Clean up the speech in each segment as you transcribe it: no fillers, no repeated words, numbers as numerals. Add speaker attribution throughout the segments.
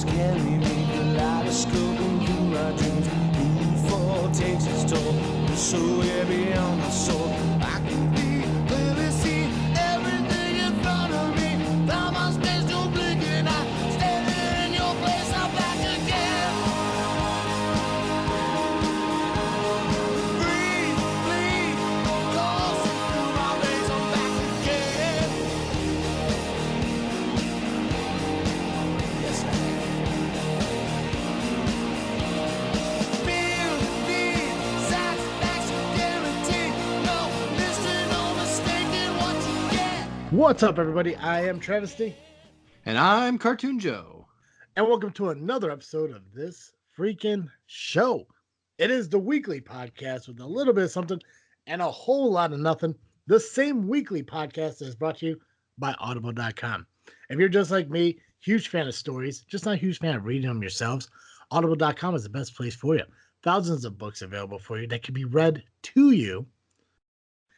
Speaker 1: carry me kaleidoscope into my dreams. Who fall takes its toll, it's so heavy on my soul. I can clearly see everything in front of me. Found my space, no blinking. I stand there in your place, I'm back again. Breathe, bleed, coursing through my veins, I'm back again. Yes, I am. Feel the beat, satisfaction guaranteed. No missing, no mistaking what you get.
Speaker 2: What's up, everybody? I am Travesty,
Speaker 3: And I'm Cartoon Joe.
Speaker 2: and welcome to another episode of this freaking show. It is the weekly podcast with a little bit of something and a whole lot of nothing. The same weekly podcast is brought to you by Audible.com. If you're just like me, huge fan of stories, just not a huge fan of reading them yourselves, Audible.com is the best place for you. Thousands of books available for you that can be read to you.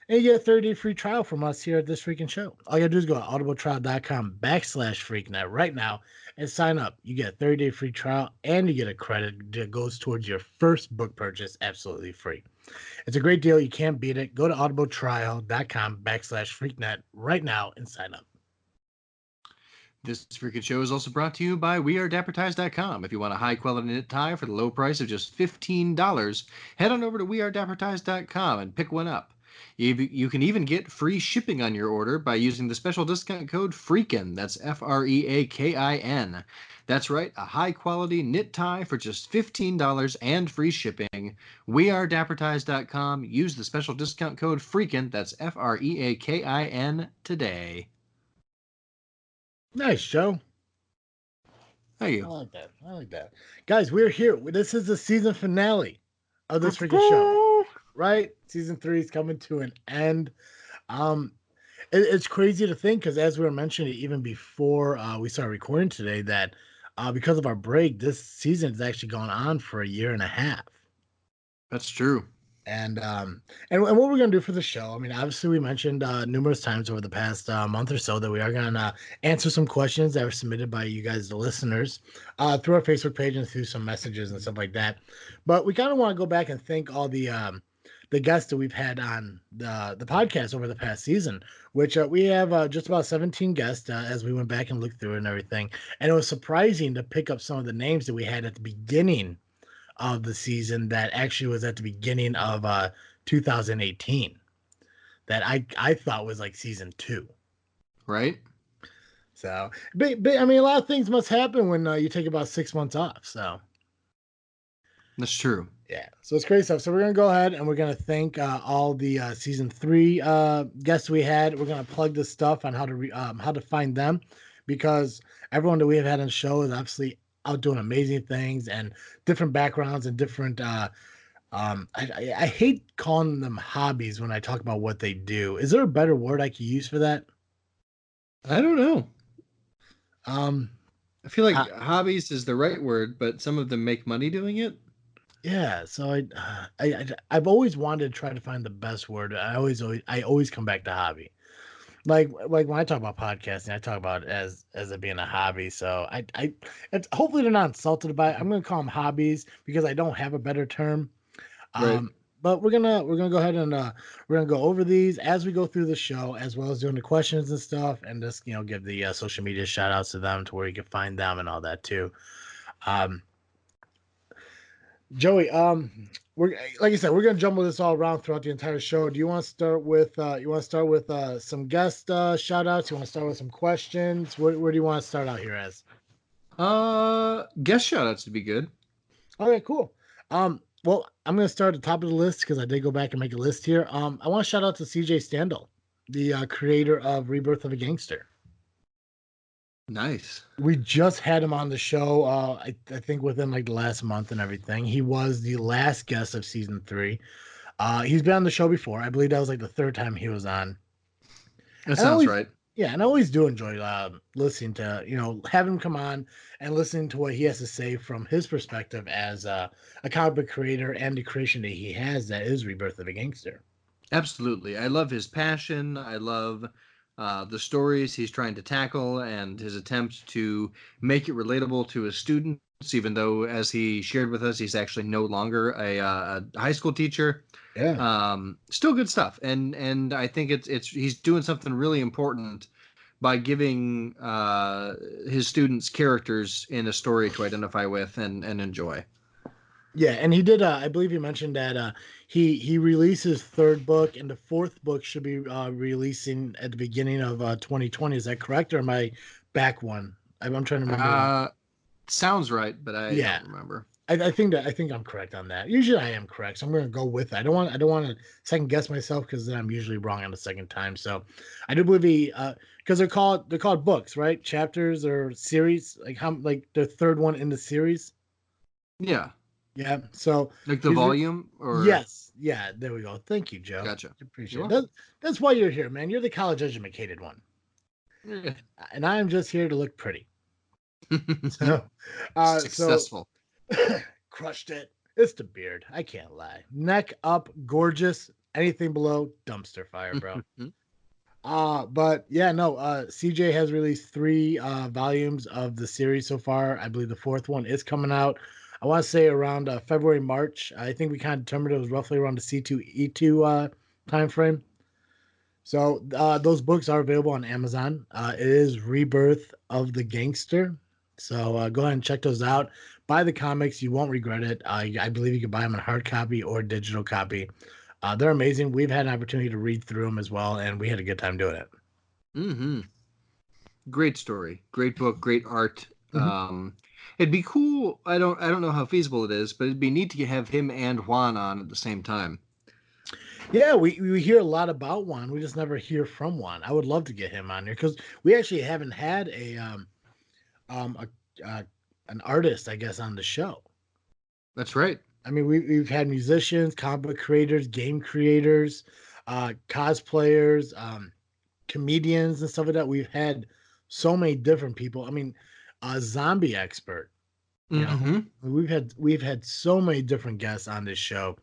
Speaker 2: And you get a 30-day free trial from us here at this freaking show. All you gotta do is go to audibletrial.com/freaknet right now and sign up. You get a 30-day free trial and you get a credit that goes towards your first book purchase absolutely free. It's a great deal. You can't beat it. Go to audibletrial.com/freaknet right now and sign up.
Speaker 3: This freaking show is also brought to you by WeAreDapperTies.com. If you want a high-quality knit tie for the low price of just $15, head on over to WeAreDapperTies.com and pick one up. You can even get free shipping on your order by using the special discount code Freakin. That's Freakin. That's right, a high-quality knit tie for just $15 and free shipping. WeAreDapperTies.com. Use the special discount code Freakin. That's Freakin today.
Speaker 2: Nice, Joe.
Speaker 3: How you?
Speaker 2: I like that. Guys, we're here. This is the season finale of this freaking show, right? Season 3 is coming to an end. It's crazy to think because, as we were mentioning even before we started recording today, that because of our break, this season has actually gone on for a year and a half.
Speaker 3: That's true.
Speaker 2: And what we're gonna do for the show, I mean, obviously we mentioned numerous times over the past month or so that we are gonna answer some questions that were submitted by you guys, the listeners, through our Facebook page and through some messages and stuff like that. But we kind of want to go back and thank all the guests that we've had on the podcast over the past season, which we have just about 17 guests as we went back and looked through it and everything. And it was surprising to pick up some of the names that we had at the beginning of the season that actually was at the beginning of 2018 that I thought was like season 2.
Speaker 3: Right?
Speaker 2: So, but I mean, a lot of things must happen when you take about 6 months off. So
Speaker 3: That's true.
Speaker 2: yeah, so it's crazy stuff. So we're gonna go ahead and we're gonna thank all the season 3 guests we had. We're gonna plug this stuff on how to find them, because everyone that we have had on the show is obviously out doing amazing things and different backgrounds and different. I hate calling them hobbies when I talk about what they do. Is there a better word I could use for that?
Speaker 3: I don't know.
Speaker 2: Um,
Speaker 3: I feel like hobbies is the right word, but some of them make money doing it.
Speaker 2: Yeah, so I've always wanted to try to find the best word. I always come back to hobby. Like when I talk about podcasting, I talk about it as it being a hobby. So it's, hopefully they're not insulted by it. I'm gonna call them hobbies because I don't have a better term.
Speaker 3: Right.
Speaker 2: But we're gonna go ahead and we're gonna go over these as we go through the show, as well as doing the questions and stuff, and just give the social media shout outs to them to where you can find them and all that too. Joey, we're like I said, we're gonna jumble this all around throughout the entire show. Do you want to start with some guest shout outs? You want to start with some questions? Where do you want to start out here as?
Speaker 3: Guest shout outs would be good.
Speaker 2: Okay, cool. Well, I'm gonna start at the top of the list because I did go back and make a list here. I want to shout out to CJ Standel, the creator of Rebirth of a Gangster.
Speaker 3: Nice.
Speaker 2: We just had him on the show, I think within like the last month and everything. He was the last guest of season 3. He's been on the show before. I believe that was like the 3rd time he was on.
Speaker 3: That sounds right.
Speaker 2: Yeah, and I always do enjoy listening to, have him come on and listening to what he has to say from his perspective as a comic book creator and the creation that he has that is Rebirth of a Gangster.
Speaker 3: Absolutely. I love his passion. I love the stories he's trying to tackle and his attempt to make it relatable to his students, even though, as he shared with us, he's actually no longer a high school teacher.
Speaker 2: Yeah.
Speaker 3: Still good stuff, and I think it's he's doing something really important by giving his students characters in a story to identify with and enjoy.
Speaker 2: Yeah, and he did. I believe he mentioned that he released his third book, and the fourth book should be releasing at the beginning of 2020. Is that correct, or am I back one? I'm trying to remember.
Speaker 3: Sounds right, but I
Speaker 2: Yeah,
Speaker 3: don't remember.
Speaker 2: I think I'm correct on that. Usually, I am correct, so I'm going to go with it. I don't want to second guess myself because then I'm usually wrong on the second time. So, I do believe he because they're called books, right? Chapters or series, like the third one in the series.
Speaker 3: Yeah,
Speaker 2: Yeah. So
Speaker 3: like the
Speaker 2: he's
Speaker 3: volume, or
Speaker 2: yes. Yeah, there we go. Thank you, Joe.
Speaker 3: gotcha. You're
Speaker 2: Appreciate it.
Speaker 3: welcome.
Speaker 2: That's why you're here, man. You're the college educated one.
Speaker 3: Yeah.
Speaker 2: And I am just here to look pretty. So so
Speaker 3: Successful.
Speaker 2: crushed it. It's the beard. I can't lie. Neck up, gorgeous. Anything below, dumpster fire, bro. But yeah, no, CJ has released 3 volumes of the series so far. I believe the fourth one is coming out. I want to say around February, March. I think we kind of determined it was roughly around the C2E2 time frame. So those books are available on Amazon. It is Rebirth of the Gangster. So go ahead and check those out. Buy the comics; you won't regret it. I believe you can buy them in hard copy or digital copy. They're amazing. We've had an opportunity to read through them as well, and we had a good time doing it.
Speaker 3: Mm-hmm. Great story, great book, great art.
Speaker 2: Mhm.
Speaker 3: It'd be cool. I don't know how feasible it is, but it'd be neat to have him and Juan on at the same time.
Speaker 2: Yeah, we hear a lot about Juan. We just never hear from Juan. I would love to get him on here because we actually haven't had um a, an artist, I guess, on the show.
Speaker 3: That's right.
Speaker 2: I mean, we've had musicians, comic book creators, game creators, cosplayers, comedians, and stuff like that. We've had so many different people. I mean, a zombie expert. You know,
Speaker 3: Mm-hmm.
Speaker 2: we've had so many different guests on this show,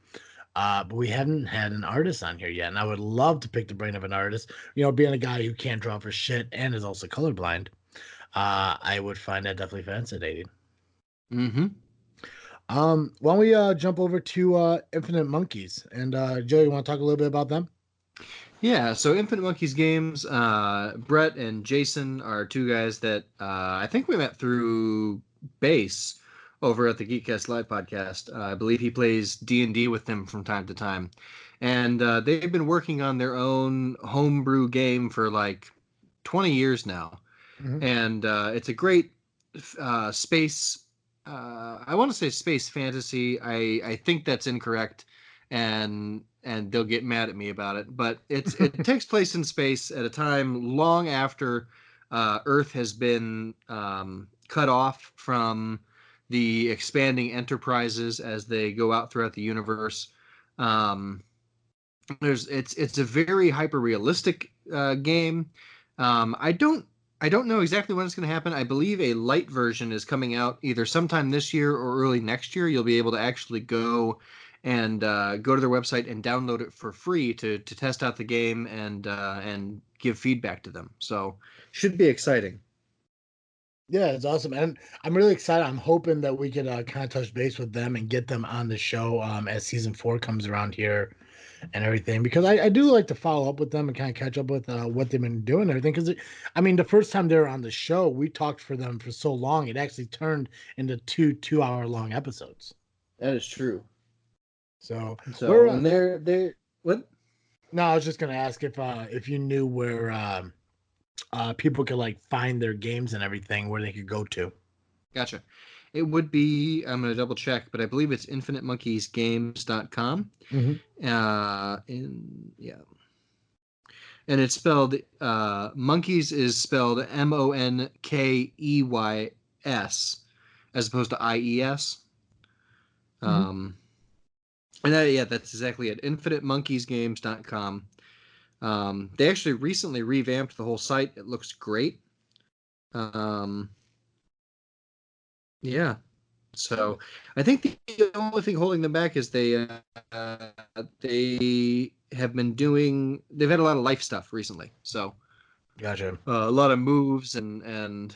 Speaker 2: but we haven't had an artist on here yet. And I would love to pick the brain of an artist. You know, being a guy who can't draw for shit and is also colorblind, I would find that definitely fascinating.
Speaker 3: Mm-hmm.
Speaker 2: Why don't we jump over to Infinite Monkeys and Joe, you want to talk a little bit about them?
Speaker 3: Yeah, so Infinite Monkeys Games, Brett and Jason are 2 guys that I think we met through Base over at the Geekcast Live podcast. I believe he plays D&D with them from time to time. And they've been working on their own homebrew game for like 20 years now.
Speaker 2: Mhm.
Speaker 3: And it's a great space. I want to say space fantasy. I think that's incorrect, and they'll get mad at me about it. But it takes place in space at a time long after Earth has been cut off from the expanding enterprises as they go out throughout the universe. Um, it's a very hyper realistic game. I don't know exactly when it's going to happen. I believe a light version is coming out either sometime this year or early next year. You'll be able to actually go to their website and download it for free to test out the game and give feedback to them. So should be exciting.
Speaker 2: Yeah, it's awesome, and I'm really excited. I'm hoping that we could kind of touch base with them and get them on the show as season 4 comes around here and everything. Because I do like to follow up with them and kind of catch up with what they've been doing and everything. Because I mean, the first time they were on the show, we talked for them for so long, it actually turned into 2 2-hour long episodes.
Speaker 3: That is true.
Speaker 2: So we're
Speaker 3: So and they're what?
Speaker 2: no, I was just gonna ask if you knew where people could like find their games and everything, where they could go to.
Speaker 3: Gotcha. It would be, I'm going to double check, but I believe it's infinitemonkeysgames.com.
Speaker 2: Mm-hmm.
Speaker 3: Yeah. And it's spelled, monkeys is spelled Monkeys as opposed to IES.
Speaker 2: Mm-hmm.
Speaker 3: And that's exactly it. infinitemonkeysgames.com. They actually recently revamped the whole site. It looks great. Yeah. So I think the only thing holding them back is they have been they've had a lot of life stuff recently. So
Speaker 2: Gotcha.
Speaker 3: A lot of moves and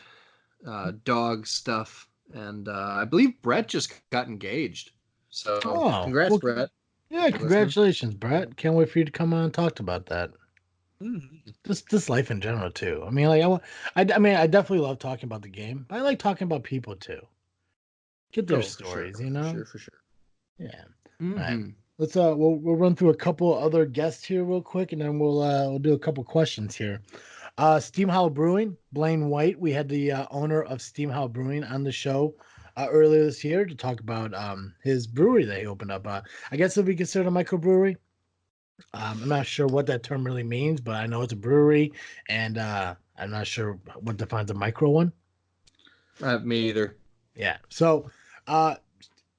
Speaker 3: dog stuff. And I believe Brett just got engaged. So
Speaker 2: Oh,
Speaker 3: congrats,
Speaker 2: well,
Speaker 3: Brett.
Speaker 2: yeah,
Speaker 3: If you're listening.
Speaker 2: congratulations, Brett. Can't wait for you to come on and talk about that.
Speaker 3: Mhm.
Speaker 2: Just life in general too. I mean, like I mean, I definitely love talking about the game, but I like talking about people too. Get their
Speaker 3: Oh, for sure,
Speaker 2: stories, you
Speaker 3: for
Speaker 2: know.
Speaker 3: sure, for sure.
Speaker 2: Yeah. All right.
Speaker 3: Hmm.
Speaker 2: Let's we'll run through a couple other guests here real quick, and then we'll do a couple questions here. Steam Hollow Brewing, Blaine White. We had the owner of Steam Hollow Brewing on the show earlier this year to talk about his brewery that he opened up. I guess it'll be considered a microbrewery. I'm not sure what that term really means, but I know it's a brewery, and I'm not sure what defines a micro one.
Speaker 3: Me either.
Speaker 2: Yeah. So, uh,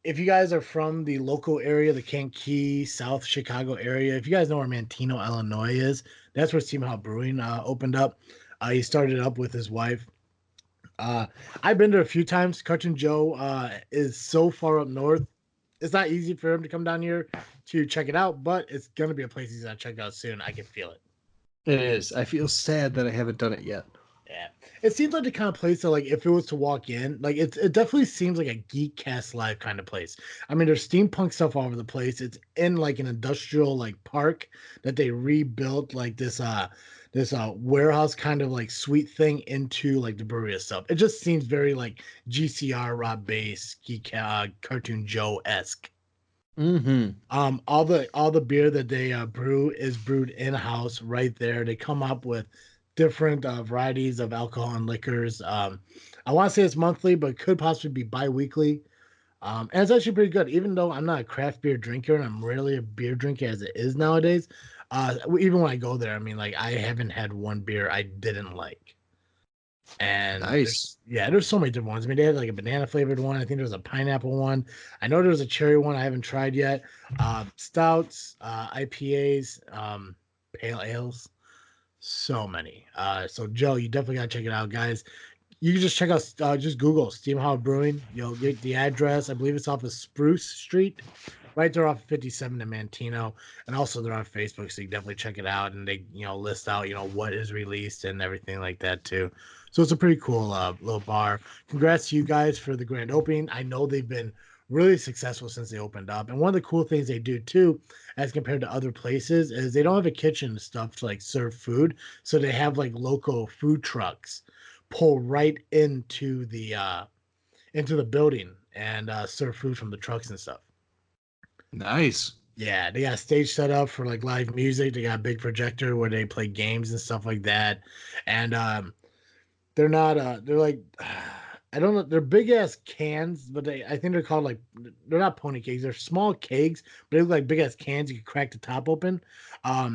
Speaker 2: if you guys are from the local area, the Kankakee, South Chicago area, if you guys know where Mantino, Illinois is, that's where Steam House Brewing opened up. He started up with his wife. Uh, I've been there a few times. Cartoon Joe is so far up north. It's not easy for him to come down here to check it out, but it's gonna be a place he's gonna check out soon. I can feel it.
Speaker 3: It is. I feel sad that I haven't done it yet.
Speaker 2: Yeah, it seems like the kind of place that, like, if it was to walk in, like, it definitely seems like a Geek Cast Live kind of place. I mean, there's steampunk stuff all over the place. It's in like an industrial like park that they rebuilt, like this warehouse kind of like sweet thing into like the brewery stuff. It just seems very like GCR Rob Base Geek Cartoon Joe esque.
Speaker 3: Mm-hmm.
Speaker 2: All the beer that they brew is brewed in house right there. They come up with different varieties of alcohol and liquors. I want to say it's monthly, but could possibly be bi-weekly. And it's actually pretty good, even though I'm not a craft beer drinker and I'm rarely a beer drinker as it is nowadays. Even when I go there, I mean, like, I haven't had one beer I didn't like. And
Speaker 3: Nice.
Speaker 2: there's so many different ones. I mean, they had like a banana flavored one. I think there's a pineapple one. I know there's a cherry one I haven't tried yet. Stouts, IPAs, pale ales, so many. So Joe, you definitely gotta check it out, guys. You can just check out, just Google Steam House Brewing. You'll get the address. I believe it's off of Spruce Street, right there off of 57 in Mantino, and also they're on Facebook, so you can definitely check it out. And they, list out, what is released and everything like that too. So it's a pretty cool little bar. Congrats to you guys for the grand opening. I know they've been really successful since they opened up. And one of the cool things they do too, as compared to other places, is they don't have a kitchen and stuff to like serve food. So they have like local food trucks pull right into the building and serve food from the trucks and stuff.
Speaker 3: Nice.
Speaker 2: Yeah, they got a stage set up for like live music. They got a big projector where they play games and stuff like that. And they're not they're like I don't know, they're big ass cans, but I think they're called like, they're not pony kegs, they're small kegs, but they look like big ass cans. You could crack the top open.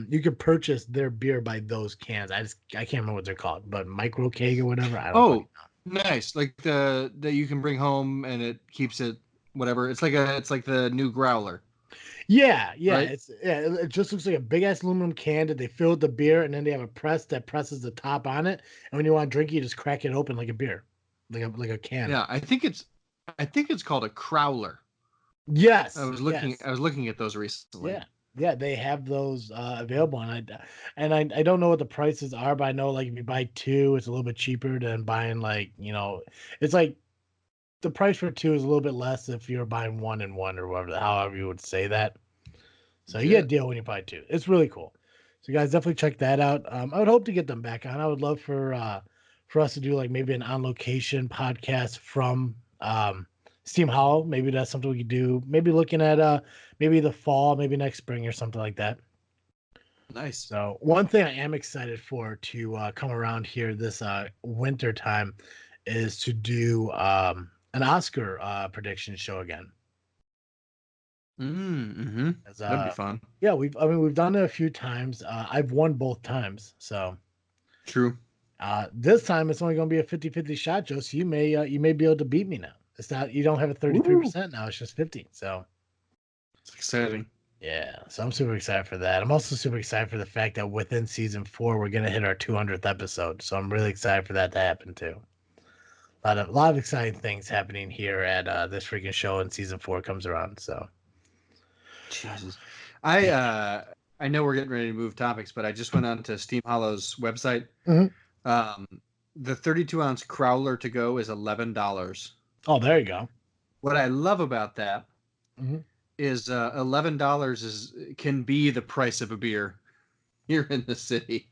Speaker 2: You could purchase their beer by those cans. I can't remember what they're called, but micro keg or whatever. I don't fucking
Speaker 3: Oh, nice. Like the that you can bring home and it keeps it whatever. It's like the new growler,
Speaker 2: Yeah,
Speaker 3: right?
Speaker 2: it just looks like a big ass aluminum can that they fill with the beer, and then they have a press that presses the top on it, and when you want to drink it, you just crack it open like a beer, like a can.
Speaker 3: Yeah, I think it's called a crowler. I
Speaker 2: Yes,
Speaker 3: was looking
Speaker 2: yes.
Speaker 3: I was looking at those recently.
Speaker 2: Yeah, yeah, they have those available, and I don't know what the prices are, but I know like if you buy two, it's a little bit cheaper than buying like, it's like the price for two is a little bit less if you're buying one and one or whatever, however you would say that. So you get a
Speaker 3: Legit.
Speaker 2: deal when you buy two. It's really cool. So you guys definitely check that out. I would hope to get them back on. I would love for us to do like maybe an on location podcast from Steam Hollow. Maybe that's something we could do. Maybe looking at maybe the fall, maybe next spring or something like that.
Speaker 3: Nice.
Speaker 2: So one thing I am excited for to come around here this winter time is to do an Oscar prediction show again.
Speaker 3: Mm-hmm.
Speaker 2: As
Speaker 3: That'd be fun.
Speaker 2: yeah, we've done it a few times. I've won both times. So
Speaker 3: True.
Speaker 2: this time it's only going to be a 50-50 shot, Joe. So you may be able to beat me now. It's not, you don't have a
Speaker 3: Woo.
Speaker 2: 33% now, it's just 50. So
Speaker 3: It's exciting.
Speaker 2: yeah, so I'm super excited for that. I'm also super excited for the fact that within season 4 we're going to hit our 200th episode. So I'm really excited for that to happen too. A lot of exciting things happening here at this freaking show, and season 4 comes around. So
Speaker 3: Jesus. I I know we're getting ready to move topics, but I just went on to Steam Hollow's website.
Speaker 2: Mhm.
Speaker 3: The 32-ounce Crowler to go is $11.
Speaker 2: Oh, there you go.
Speaker 3: What I love about that
Speaker 2: Hmm.
Speaker 3: is $11 can be the price of a beer here in the city.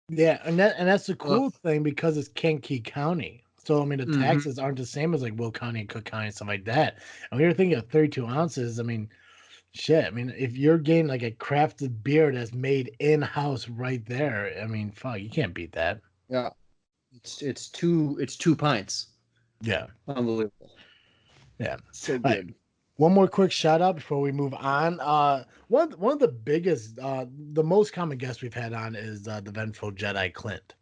Speaker 2: Yeah, and that's the
Speaker 3: Ugh.
Speaker 2: cool thing because it's Kankakee County. So I mean, the
Speaker 3: Mhm.
Speaker 2: taxes aren't the same as like Will County and Cook County and stuff like that. And when you're thinking of 32 ounces, I mean, shit. I mean, if you're getting like a crafted beer that's made in house right there, I mean, fuck, you can't beat that.
Speaker 3: Yeah, it's two pints.
Speaker 2: Yeah,
Speaker 3: Unbelievable.
Speaker 2: yeah.
Speaker 3: So
Speaker 2: All right.
Speaker 3: good.
Speaker 2: One more quick shout out before we move on. One of the biggest, the most common guest we've had on is the vengeful Jedi Clint.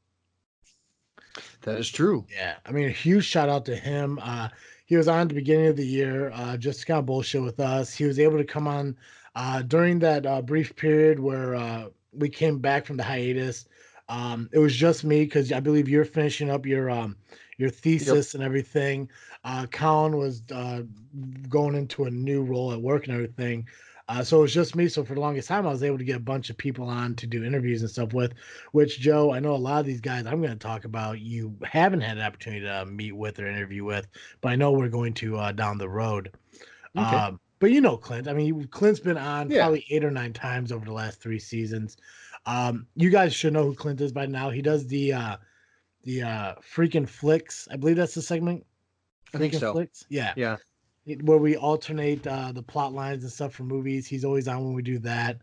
Speaker 3: That is true.
Speaker 2: Yeah, I mean, a huge shout out to him. He was on at the beginning of the year, just to kind of bullshit with us. He was able to come on during that brief period where we came back from the hiatus. It was just me because I believe you're finishing up your
Speaker 3: Yep.
Speaker 2: thesis and everything. Colin was going into a new role at work and everything. So it was just me. So for the longest time, I was able to get a bunch of people on to do interviews and stuff with. Which, Joe, I know a lot of these guys I'm going to talk about you haven't had an opportunity to meet with or interview with, but I know we're going to down the road.
Speaker 3: Okay.
Speaker 2: But you know Clint. I mean, Clint's been on
Speaker 3: Yeah.
Speaker 2: probably 8 or 9 times over the last 3 seasons. You guys should know who Clint is by now. He does the Freakin Flicks. I believe that's the segment.
Speaker 3: I think
Speaker 2: Freakin
Speaker 3: so.
Speaker 2: Flicks. Yeah.
Speaker 3: Yeah.
Speaker 2: Where we alternate the plot lines and stuff for movies. He's always on when we do that.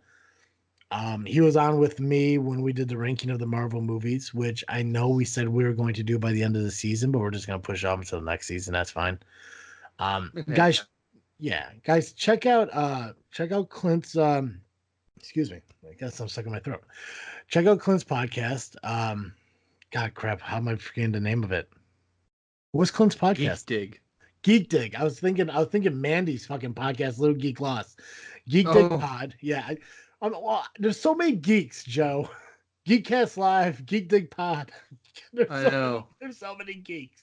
Speaker 2: He was on with me when we did the ranking of the Marvel movies, which I know we said we were going to do by the end of the season, but we're just going to push off until the next season. That's fine. Guys, yeah, guys, check out Clint's excuse me, I guess I'm stuck in my throat. Check out Clint's podcast. God crap, how am I forgetting the name of it? What's Clint's
Speaker 3: Geek
Speaker 2: podcast?
Speaker 3: Dig.
Speaker 2: Geek Dig. I was thinking Mandy's fucking podcast, Little Geek Lost. Geek Dig
Speaker 3: Oh,
Speaker 2: Pod. Yeah. Well, there's so many geeks, Joe. Geekcast Live, Geek Dig Pod.
Speaker 3: I know.
Speaker 2: There's so many geeks.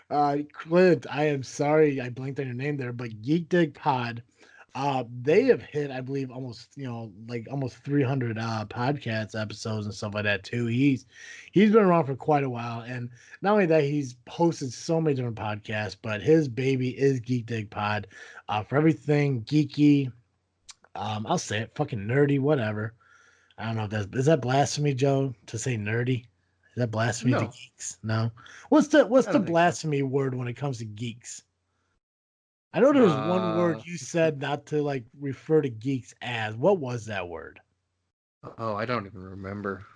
Speaker 2: Clint, I am sorry I blanked on your name there, but Geek Dig Pod, they have hit, I believe, almost 300 podcast episodes and stuff like that too. He's been around for quite a while, and not only that, he's posted so many different podcasts, but his baby is Geek Dig Pod, for everything geeky. I'll say it, fucking nerdy, whatever. I don't know if is that blasphemy, Joe, to say nerdy? Is that blasphemy to
Speaker 3: No,
Speaker 2: geeks? No. What's
Speaker 3: I
Speaker 2: the
Speaker 3: don't think so.
Speaker 2: blasphemy word when it comes to geeks? I know there was one word you said not to like refer to geeks as. What was that word?
Speaker 3: Oh, I don't even remember.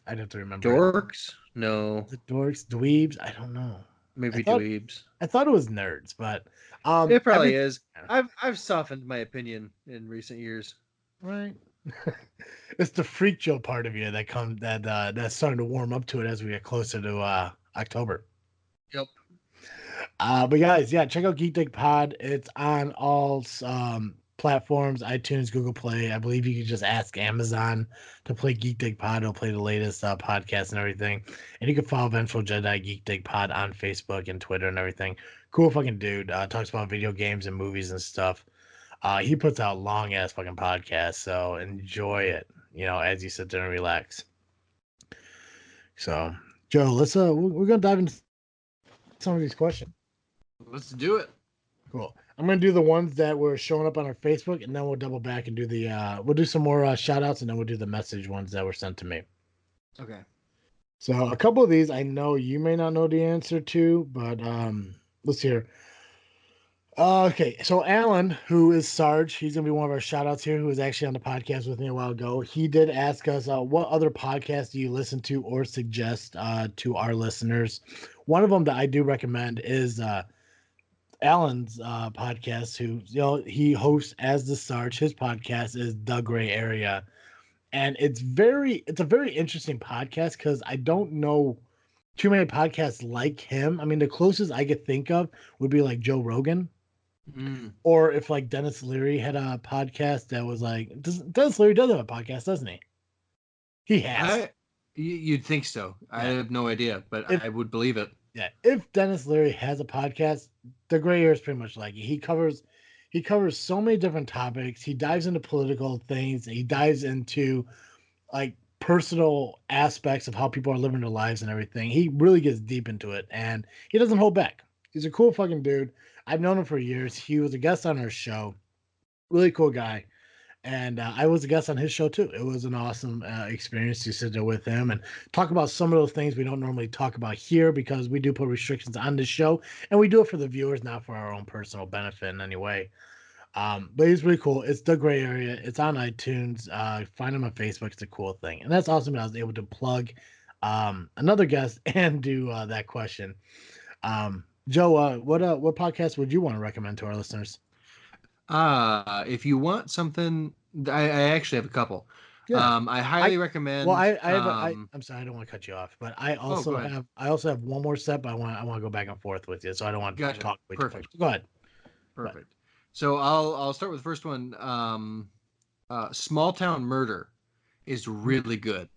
Speaker 2: I'd have to remember it.
Speaker 3: Dorks? No,
Speaker 2: The dorks, dweebs. I don't know. I
Speaker 3: maybe
Speaker 2: thought
Speaker 3: dweebs.
Speaker 2: I thought it was nerds, but
Speaker 3: It probably
Speaker 2: every
Speaker 3: is. I've softened my opinion in recent years.
Speaker 2: right. It's the freak show part of you that's starting to warm up to it as we get closer to October.
Speaker 3: Yep.
Speaker 2: But guys, yeah, check out Geek Dig Pod. It's on all platforms, iTunes, Google Play. I believe you can just ask Amazon to play Geek Dig Pod. It'll play the latest podcast and everything. And you can follow Vengeful Jedi Geek Dig Pod on Facebook and Twitter and everything. Cool fucking dude. Talks about video games and movies and stuff. He puts out long ass fucking podcasts, so enjoy it. As you sit there and relax. So, Joe, let's we're gonna dive into some of these questions.
Speaker 3: Let's do it.
Speaker 2: Cool. I'm gonna do the ones that were showing up on our Facebook, and then we'll double back and do we'll do some more shout outs, and then we'll do the message ones that were sent to me.
Speaker 3: Okay.
Speaker 2: So a couple of these I know you may not know the answer to, but let's hear. Okay, so Alan, who is Sarge, he's gonna be one of our shout outs here, who was actually on the podcast with me a while ago. He did ask us, what other podcasts do you listen to or suggest to our listeners? One of them that I do recommend is Alan's podcast, who he hosts as the Sarge. His podcast is The Gray Area, and it's a very interesting podcast because I don't know too many podcasts like him. I mean, the closest I could think of would be like Joe Rogan. Or if like Dennis Leary had a podcast that was like Dennis Leary does have a podcast, doesn't he? He has.
Speaker 3: You'd think so.
Speaker 2: Yeah.
Speaker 3: I have no idea, but I would believe it.
Speaker 2: Yeah, if Dennis Leary has a podcast, The Gray Area is pretty much like it. He He covers so many different topics. He dives into political things. He dives into like personal aspects of how people are living their lives and everything. He really gets deep into it, and he doesn't hold back. He's a cool fucking dude. I've known him for years. He was a guest on our show. Really cool guy. And I was a guest on his show too. It was an awesome experience to sit there with him and talk about some of those things we don't normally talk about here because we do put restrictions on this show, and we do it for the viewers, not for our own personal benefit in any way. But he's really cool. It's The Gray Area. It's on iTunes. Find him on Facebook. It's a cool thing, and that's awesome. I was able to plug another guest and do that question. Joe, what podcast would you want to recommend to our listeners?
Speaker 3: If you want something, I actually have a couple.
Speaker 2: Yeah.
Speaker 3: I highly recommend.
Speaker 2: Well, I have I'm sorry, I don't want to cut you off, but
Speaker 3: Oh, go ahead.
Speaker 2: I also have one more step. I want to go back and forth with you, so I don't want to
Speaker 3: Gotcha.
Speaker 2: talk way too much.
Speaker 3: Perfect.
Speaker 2: Go ahead.
Speaker 3: Perfect. So I'll start with the first one. Small Town Murder is really good.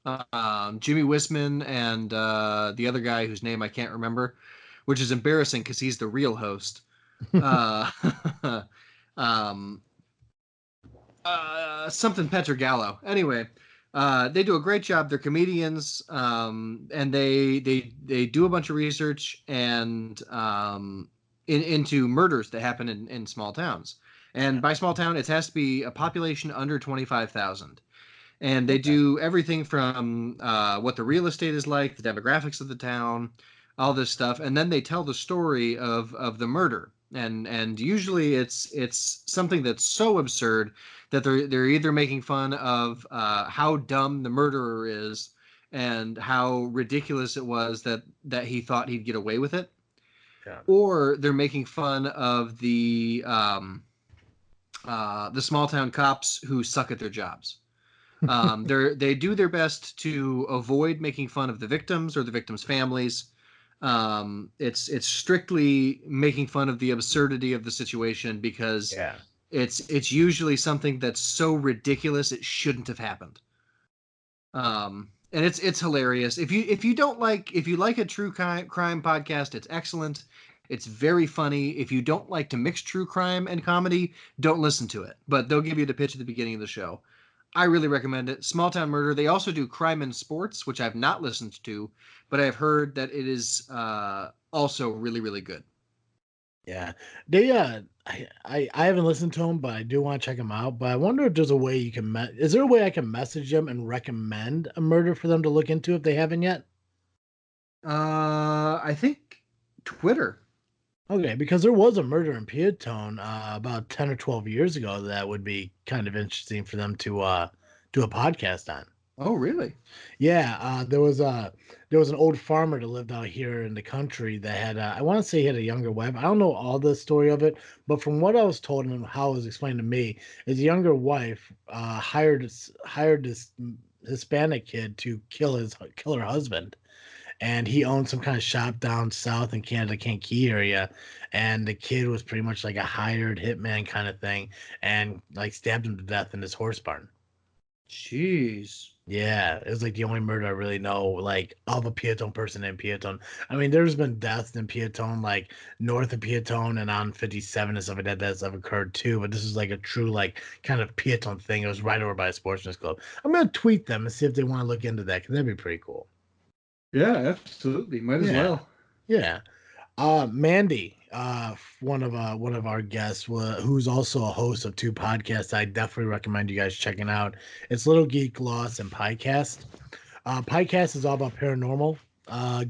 Speaker 3: Jimmy Wisman and the other guy whose name I can't remember, which is embarrassing because he's the real host. uh, um, Something Petrogallo. Anyway, they do a great job. They're comedians, and they do a bunch of research and into murders that happen in small towns. And by small town, it has to be a population under 25,000. And they do everything from what the real estate is like, the demographics of the town, all this stuff, and then they tell the story of the murder. And usually it's something that's so absurd that they're either making fun of how dumb the murderer is and how ridiculous it was that he thought he'd get away with it, or they're making fun of the small town cops who suck at their jobs. They do their best to avoid making fun of the victims or the victims' families. It's strictly making fun of the absurdity of the situation because it's usually something that's so ridiculous it shouldn't have happened. And it's hilarious. If you like a true crime podcast, it's excellent. It's very funny. If you don't like to mix true crime and comedy, don't listen to it. But they'll give you the pitch at the beginning of the show. I really recommend it. Small Town Murder. They also do Crime and Sports, which I've not listened to, but I've heard that it is also really, really good.
Speaker 2: Yeah, they I haven't listened to them, but I do want to check them out. But I wonder if there's a way you can is there a way I can message them and recommend a murder for them to look into if they haven't yet?
Speaker 3: I think Twitter.
Speaker 2: Okay, because there was a murder in Peatone about 10 or 12 years ago that would be kind of interesting for them to do a podcast on.
Speaker 3: Oh, really?
Speaker 2: Yeah, there was an old farmer that lived out here in the country that had I want to say he had a younger wife. I don't know all the story of it, but from what I was told and how it was explained to me, his younger wife hired this Hispanic kid to kill her husband. And he owned some kind of shop down south in Canada, Kankakee area, and the kid was pretty much like a hired hitman kind of thing, and like stabbed him to death in his horse barn.
Speaker 3: Jeez.
Speaker 2: Yeah, it was like the only murder I really know, like of a Peatone person in Peatone. I mean, there's been deaths in Peatone, like north of Peatone and on 57 and stuff like that that's have occurred too. But this is like a true, like kind of Peatone thing. It was right over by a sportsman's club. I'm gonna tweet them and see if they want to look into that because that'd be pretty cool.
Speaker 3: Yeah, absolutely. Might as well.
Speaker 2: Yeah. Mandy, one of our guests, who's also a host of two podcasts, I definitely recommend you guys checking out. It's Little Geek Lost and Piecast. Piecast is all about paranormal,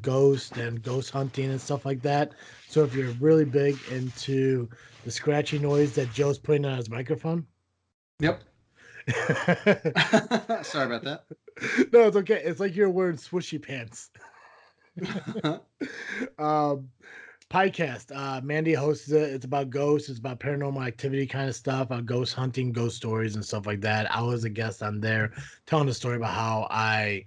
Speaker 2: ghost and ghost hunting and stuff like that. So if you're really big into the scratchy noise that Joe's putting on his microphone.
Speaker 3: Yep. Sorry about that.
Speaker 2: No, it's okay. It's like you're wearing swooshy pants. Piecast. Mandy hosts it. It's about ghosts. It's about paranormal activity kind of stuff, ghost hunting, ghost stories, and stuff like that. I was a guest on there telling the story about how I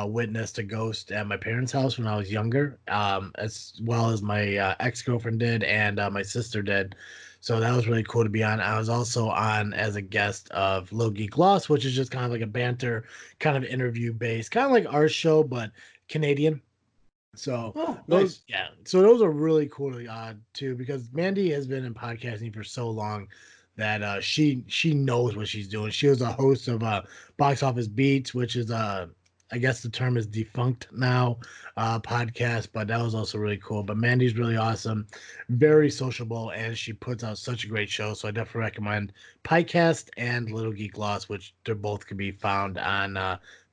Speaker 2: witnessed a ghost at my parents' house when I was younger, as well as my ex-girlfriend did and my sister did. So that was really cool to be on. I was also on as a guest of Low Geek Lost, which is just kind of like a banter, kind of interview based, kind of like our show, but Canadian. So
Speaker 3: Oh,
Speaker 2: those,
Speaker 3: nice.
Speaker 2: yeah. So those are really cool too, because Mandy has been in podcasting for so long that she knows what she's doing. She was a host of Box Office Beats, which is I guess the term is defunct now, podcast, but that was also really cool. But Mandy's really awesome, very sociable, and she puts out such a great show. So I definitely recommend Podcast and Little Geek Lost, which they both can be found on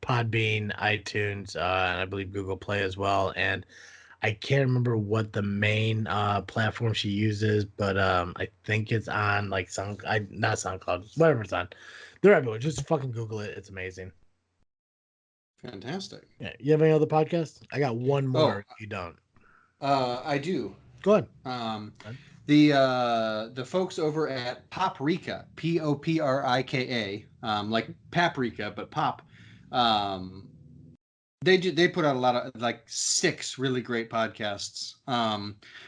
Speaker 2: Podbean, iTunes, and I believe Google Play as well. And I can't remember what the main platform she uses, but I think it's on like not SoundCloud, whatever it's on. They're everywhere. Just fucking Google it. It's amazing.
Speaker 3: Fantastic.
Speaker 2: Yeah. You have any other podcasts? I got one more.
Speaker 3: Oh,
Speaker 2: If you don't,
Speaker 3: I do.
Speaker 2: go ahead.
Speaker 3: Um,
Speaker 2: Go ahead.
Speaker 3: the folks over at Poprika, Poprika, like paprika, but pop. Um, they put out a lot of like 6 really great podcasts.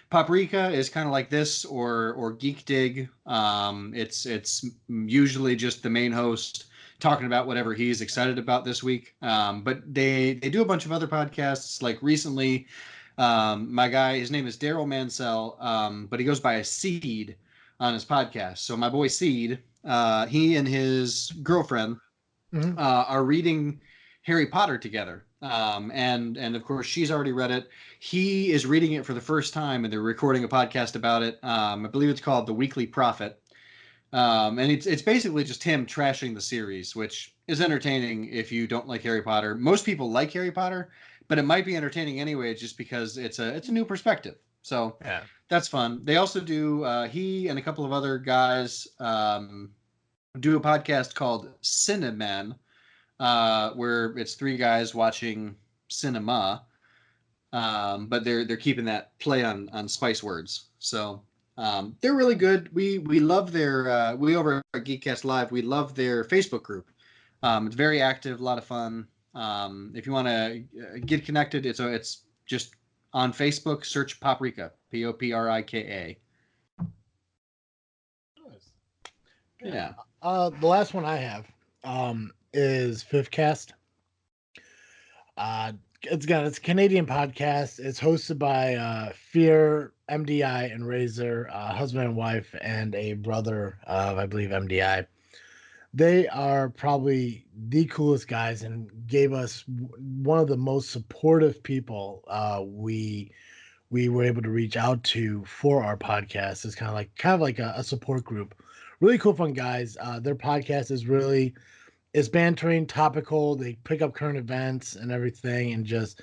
Speaker 3: Paprika is kind of like this or Geek Dig. It's usually just the main host talking about whatever he's excited about this week. But they do a bunch of other podcasts. Like recently, my guy, his name is Daryl Mansell, but he goes by a Seed on his podcast. So my boy Seed, he and his girlfriend
Speaker 2: Mhm.
Speaker 3: are reading Harry Potter together. And of course she's already read it. He is reading it for the first time, and they're recording a podcast about it. I believe it's called The Weekly Prophet. And it's basically just him trashing the series, which is entertaining if you don't like Harry Potter. Most people like Harry Potter, but it might be entertaining anyway, just because it's a new perspective. So
Speaker 2: Yeah.
Speaker 3: that's fun. They also do he and a couple of other guys do a podcast called Cineman, where it's 3 guys watching cinema, but they're keeping that play on spice words. So they're really good. We love their we over at Geekcast Live. We love their Facebook group. It's very active, a lot of fun. If you want to get connected, it's just on Facebook. Search Poprika, Poprika.
Speaker 2: Nice. Yeah.
Speaker 3: Yeah.
Speaker 2: The last one I have is Fifth Cast. Uh, it's a Canadian podcast. It's hosted by Fear, MDI, and Razor, husband and wife, and a brother of I believe MDI. They are probably the coolest guys and gave us one of the most supportive people we were able to reach out to for our podcast. It's kind of like a support group. Really cool, fun guys. Their podcast is really it's bantering, topical. They pick up current events and everything, and just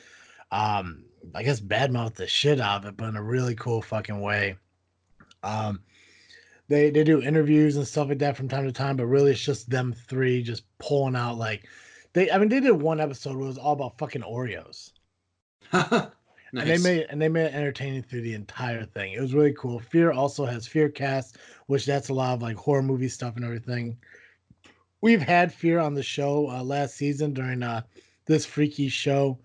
Speaker 2: I guess badmouth the shit out of it, but in a really cool fucking way. Um, they do interviews and stuff like that from time to time, but really it's just them three just pulling out like they did one episode where it was all about fucking Oreos. And
Speaker 3: Nice.
Speaker 2: they made it entertaining through the entire thing. It was really cool. Fear also has Fearcast, which that's a lot of like horror movie stuff and everything. We've had Fear on the show last season during this freaky show,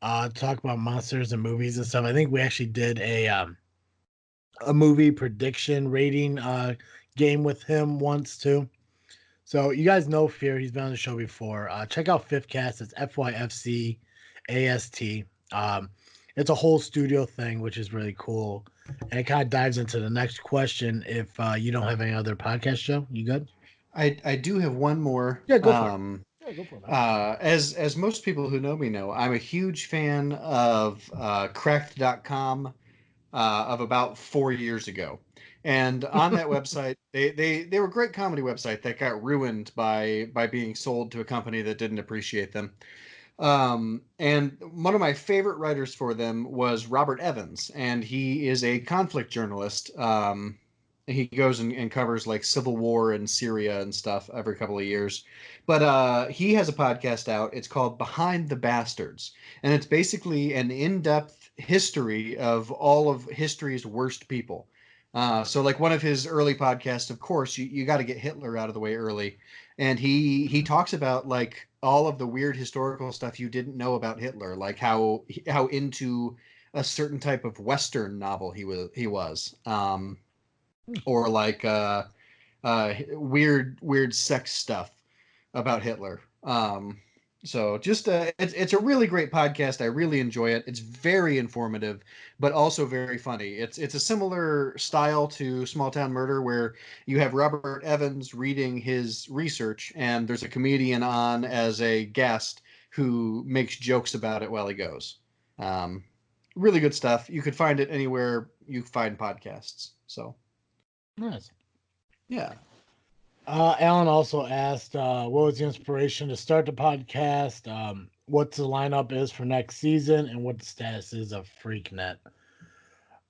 Speaker 2: talk about monsters and movies and stuff. I think we actually did a movie prediction rating game with him once too. So you guys know Fear. He's been on the show before. Check out Fifth Cast. It's FYFCAST. It's a whole studio thing, which is really cool. And it kind of dives into the next question. If you don't have any other podcast show, you good?
Speaker 3: I do have one more.
Speaker 2: Yeah, go for it. Yeah, go for it, man.
Speaker 3: As most people who know me know, I'm a huge fan of Cracked.com of about 4 years ago. And on that website, they were a great comedy website that got ruined by being sold to a company that didn't appreciate them. And one of my favorite writers for them was Robert Evans, and he is a conflict journalist. He goes and covers like civil war in Syria and stuff every couple of years. But he has a podcast out. It's called Behind the Bastards, and it's basically an in-depth history of all of history's worst people. So like one of his early podcasts, of course, you got to get Hitler out of the way early, and he talks about like all of the weird historical stuff you didn't know about Hitler, like how into a certain type of Western novel he was, or like weird sex stuff about Hitler. So just it's a really great podcast. I really enjoy it. It's very informative, but also very funny. It's a similar style to Small Town Murder, where you have Robert Evans reading his research, and there's a comedian on as a guest who makes jokes about it while he goes. Um, really good stuff. You could find it anywhere you find podcasts. So
Speaker 2: Nice.
Speaker 3: yeah.
Speaker 2: Alan also asked, what was the inspiration to start the podcast? What the lineup is for next season, and what the status is of FreakNet.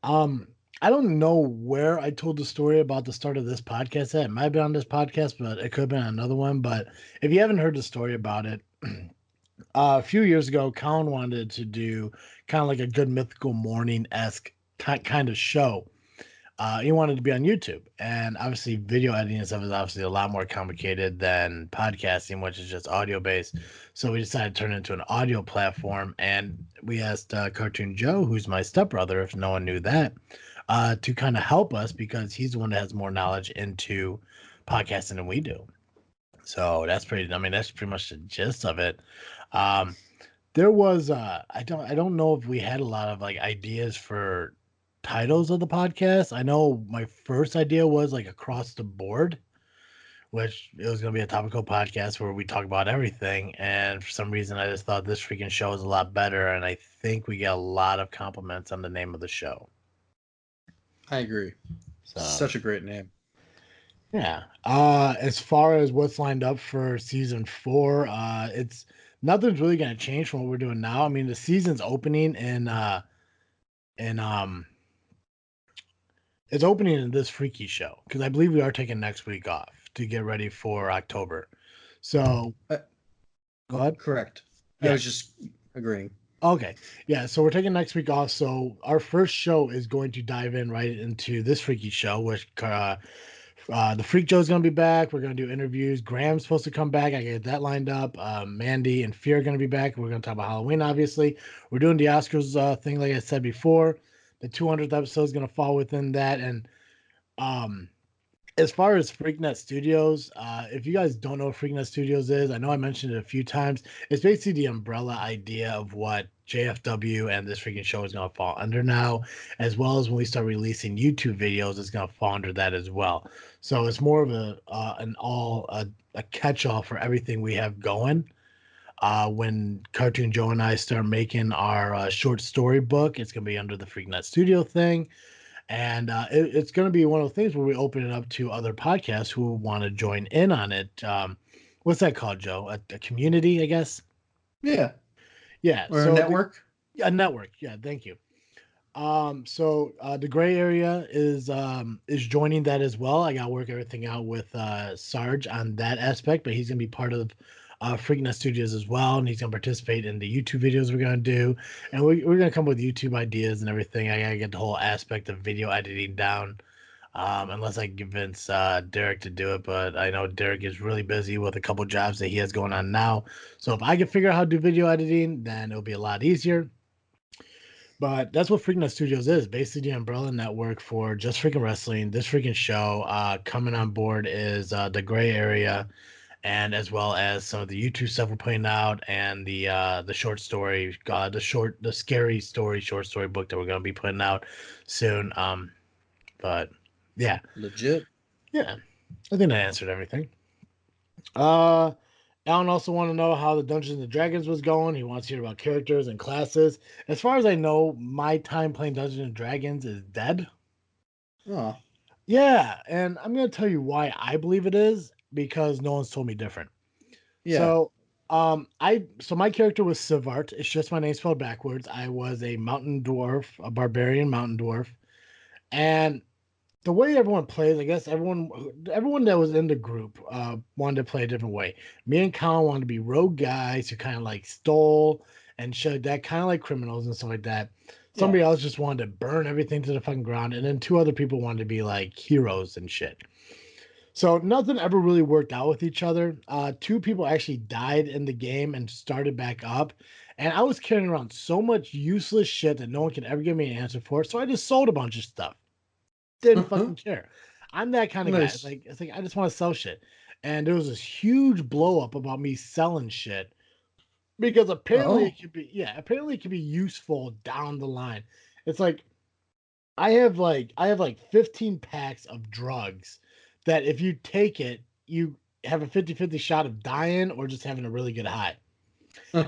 Speaker 2: Um, I don't know where I told the story about the start of this podcast at. It might have been on this podcast, but it could have been another one. But if you haven't heard the story about it, a few years ago, Colin wanted to do kind of like a Good Mythical Morning esque kind of show. He wanted to be on YouTube, and obviously, video editing and stuff is obviously a lot more complicated than podcasting, which is just audio based. So we decided to turn it into an audio platform, and we asked Cartoon Joe, who's my stepbrother, if no one knew that, to kind of help us because he's the one that has more knowledge into podcasting than we do. So that's pretty. I mean, that's pretty much the gist of it. Um, there was I don't know if we had a lot of like ideas for titles of the podcast. I know my first idea was like across the board, which it was going to be a topical podcast where we talk about everything. And for some reason, I just thought this freaking show is a lot better. And I think we get a lot of compliments on the name of the show.
Speaker 3: I agree.
Speaker 2: So
Speaker 3: Such a great name.
Speaker 2: yeah. As far as what's lined up for season 4, it's nothing's really going to change from what we're doing now. I mean, the season's opening in it's opening in this freaky show because I believe we are taking next week off to get ready for October. So go ahead.
Speaker 3: Correct.
Speaker 2: Yeah.
Speaker 3: I was just agreeing.
Speaker 2: Okay. Yeah. So we're taking next week off. So our first show is going to dive in right into this freaky show, which the Freak Joe is going to be back. We're going to do interviews. Graham's supposed to come back. I get that lined up. Mandy and Fear are going to be back. We're going to talk about Halloween, obviously. We're doing the Oscars thing, like I said before. The 200th episode is going to fall within that. And um, as far as FreakNet Studios, if you guys don't know what FreakNet Studios is, I know I mentioned it a few times. It's basically the umbrella idea of what JFW and this freaking show is going to fall under now, as well as when we start releasing YouTube videos, it's going to fall under that as well. So it's more of a catch-all for everything we have going. When Cartoon Joe and I start making our short story book, it's going to be under the FreakNet Studio thing. And it's going to be one of the things where we open it up to other podcasts who want to join in on it. What's that called, Joe? A community, I guess.
Speaker 3: Yeah.
Speaker 2: Yeah.
Speaker 3: Or
Speaker 2: so
Speaker 3: a network.
Speaker 2: A network. Yeah. Thank you. So the gray area is joining that as well. I got to work everything out with Sarge on that aspect, but he's going to be part of FreakNet Studios as well, and he's going to participate in the YouTube videos we're going to do, and we're going to come up with YouTube ideas and everything. I got to get the whole aspect of video editing down, unless I convince Derek to do it, but I know Derek is really busy with a couple jobs that he has going on now, so if I can figure out how to do video editing, then it'll be a lot easier. But that's what FreakNet Studios is, basically the umbrella network for Just Freaking Wrestling. This freaking show coming on board is the gray area, and as well as some of the YouTube stuff we're putting out, and the short story, the scary story short story book that we're going to be putting out soon. But yeah,
Speaker 3: Legit.
Speaker 2: yeah, I think I answered everything. Uh, Alan also want to know how the Dungeons and Dragons was going. He wants to hear about characters and classes. As far as I know, my time playing Dungeons and Dragons is dead.
Speaker 3: Oh.
Speaker 2: Yeah, and I'm gonna tell you why I believe it is, because no one's told me different.
Speaker 3: Yeah.
Speaker 2: So my character was Sivart. It's just my name spelled backwards. I was a mountain dwarf, a barbarian mountain dwarf. And the way everyone plays, I guess everyone that was in the group wanted to play a different way. Me and Colin wanted to be rogue guys who kind of like stole and showed that, kind of like criminals and stuff like that. Somebody else just wanted to burn everything to the fucking ground, and then 2 other people wanted to be like heroes and shit. So nothing ever really worked out with each other. 2 people actually died in the game and started back up. And I was carrying around so much useless shit that no one could ever give me an answer for. So I just sold a bunch of stuff. Didn't fucking care. I'm that kind of guy.
Speaker 3: Nice.
Speaker 2: It's like I just want to sell shit. And there was this huge blow up about me selling shit. because apparently
Speaker 3: Oh.
Speaker 2: it could be apparently it could be useful down the line. It's like I have like 15 packs of drugs that if you take it, you have a 50-50 shot of dying or just having a really good high.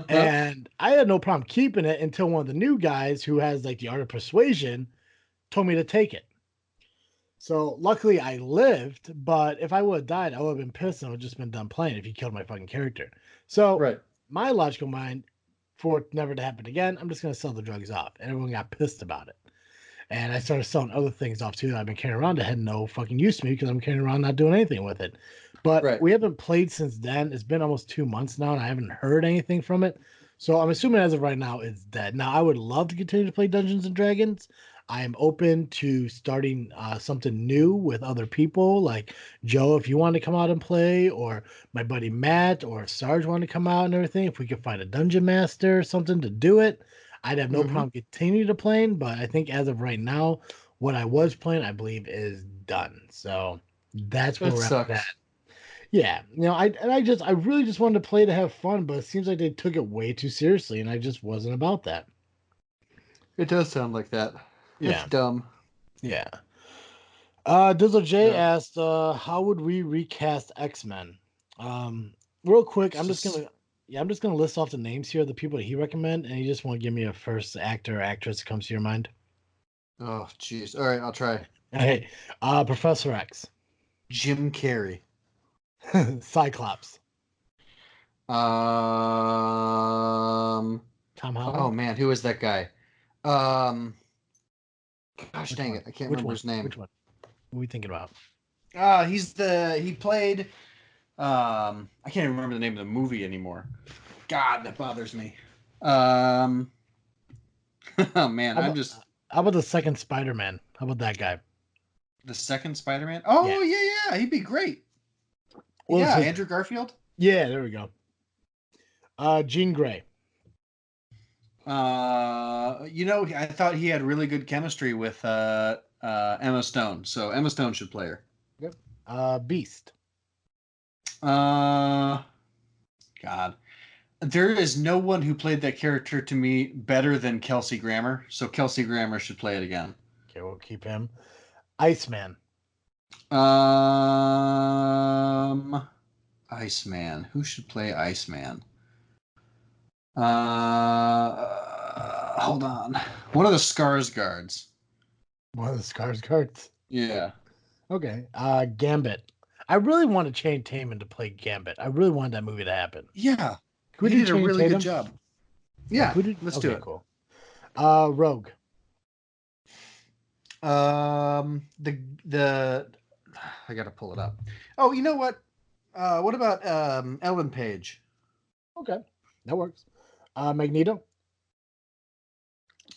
Speaker 2: And I had no problem keeping it until one of the new guys who has like the art of persuasion told me to take it. So luckily I lived, but if I would have died, I would have been pissed and I would have just been done playing if he killed my fucking character. So
Speaker 3: Right.
Speaker 2: my logical mind, for it never to happen again, I'm just gonna sell the drugs off. And everyone got pissed about it. And I started selling other things off too that I've been carrying around that had no fucking use to me because I'm carrying around not doing anything with it. But
Speaker 3: Right.
Speaker 2: we haven't played since then. It's been almost 2 months now, and I haven't heard anything from it. So I'm assuming as of right now it's dead. Now I would love to continue to play Dungeons and Dragons. I am open to starting something new with other people, like Joe, if you want to come out and play, or my buddy Matt, or if Sarge want to come out and everything. If we could find a dungeon master or something to do it, I'd have no
Speaker 3: Mm-hmm.
Speaker 2: problem continuing to playing, but I think as of right now, what I was playing, I believe, is done. So that's where
Speaker 3: That
Speaker 2: we're at with that.
Speaker 3: sucks.
Speaker 2: Yeah, I really just wanted to play to have fun, but it seems like they took it way too seriously, and I just wasn't about that.
Speaker 3: It does sound like that. It's
Speaker 2: Yeah,
Speaker 3: dumb.
Speaker 2: yeah. Dizzle J
Speaker 3: Yeah.
Speaker 2: asked, how would we recast X-Men? Real quick,
Speaker 3: It's just
Speaker 2: I'm just gonna list off the names here of the people that he recommend, and you just want to give me a first actor or actress that comes to your mind.
Speaker 3: oh jeez. All right, I'll try.
Speaker 2: Hey, Professor X,
Speaker 3: Jim Carrey.
Speaker 2: Cyclops,
Speaker 3: Um.
Speaker 2: Tom
Speaker 3: Oh
Speaker 2: Holland.
Speaker 3: man, who is that guy? Um. Gosh
Speaker 2: Which
Speaker 3: dang
Speaker 2: one?
Speaker 3: it, I can't
Speaker 2: Which
Speaker 3: remember
Speaker 2: one?
Speaker 3: his name.
Speaker 2: Which one? What are we thinking about?
Speaker 3: He played. I can't even remember the name of the movie anymore. God, that bothers me. Um. Oh man,
Speaker 2: How
Speaker 3: I'm
Speaker 2: about,
Speaker 3: just
Speaker 2: how about the second Spider-Man? How about that guy?
Speaker 3: the second Spider-Man.
Speaker 2: Yeah.
Speaker 3: Oh yeah, he'd be great.
Speaker 2: What was
Speaker 3: Yeah,
Speaker 2: his?
Speaker 3: Andrew Garfield.
Speaker 2: Yeah, there we go. Jean Grey.
Speaker 3: I thought he had really good chemistry with Emma Stone, so Emma Stone should play her.
Speaker 2: Yep. Beast.
Speaker 3: Uh, God, there is no one who played that character to me better than Kelsey Grammer, so Kelsey Grammer should play it again.
Speaker 2: Okay, we'll keep him. Iceman.
Speaker 3: Um, Iceman. Who should play Iceman? Hold on. One of the Scars guards.
Speaker 2: One of the Skarsgårds.
Speaker 3: Yeah.
Speaker 2: Okay. Gambit. I really wanted Channing Tatum to play Gambit. I really wanted that movie to happen.
Speaker 3: Yeah.
Speaker 2: Could we
Speaker 3: He
Speaker 2: do
Speaker 3: did a
Speaker 2: Channing
Speaker 3: really good
Speaker 2: Tatum?
Speaker 3: job.
Speaker 2: Yeah.
Speaker 3: Yeah.
Speaker 2: Could we do?
Speaker 3: Let's
Speaker 2: Okay,
Speaker 3: do it.
Speaker 2: cool. Rogue.
Speaker 3: The I gotta pull it up. Oh, you know what? What about Ellen Page?
Speaker 2: Okay, that works. Magneto.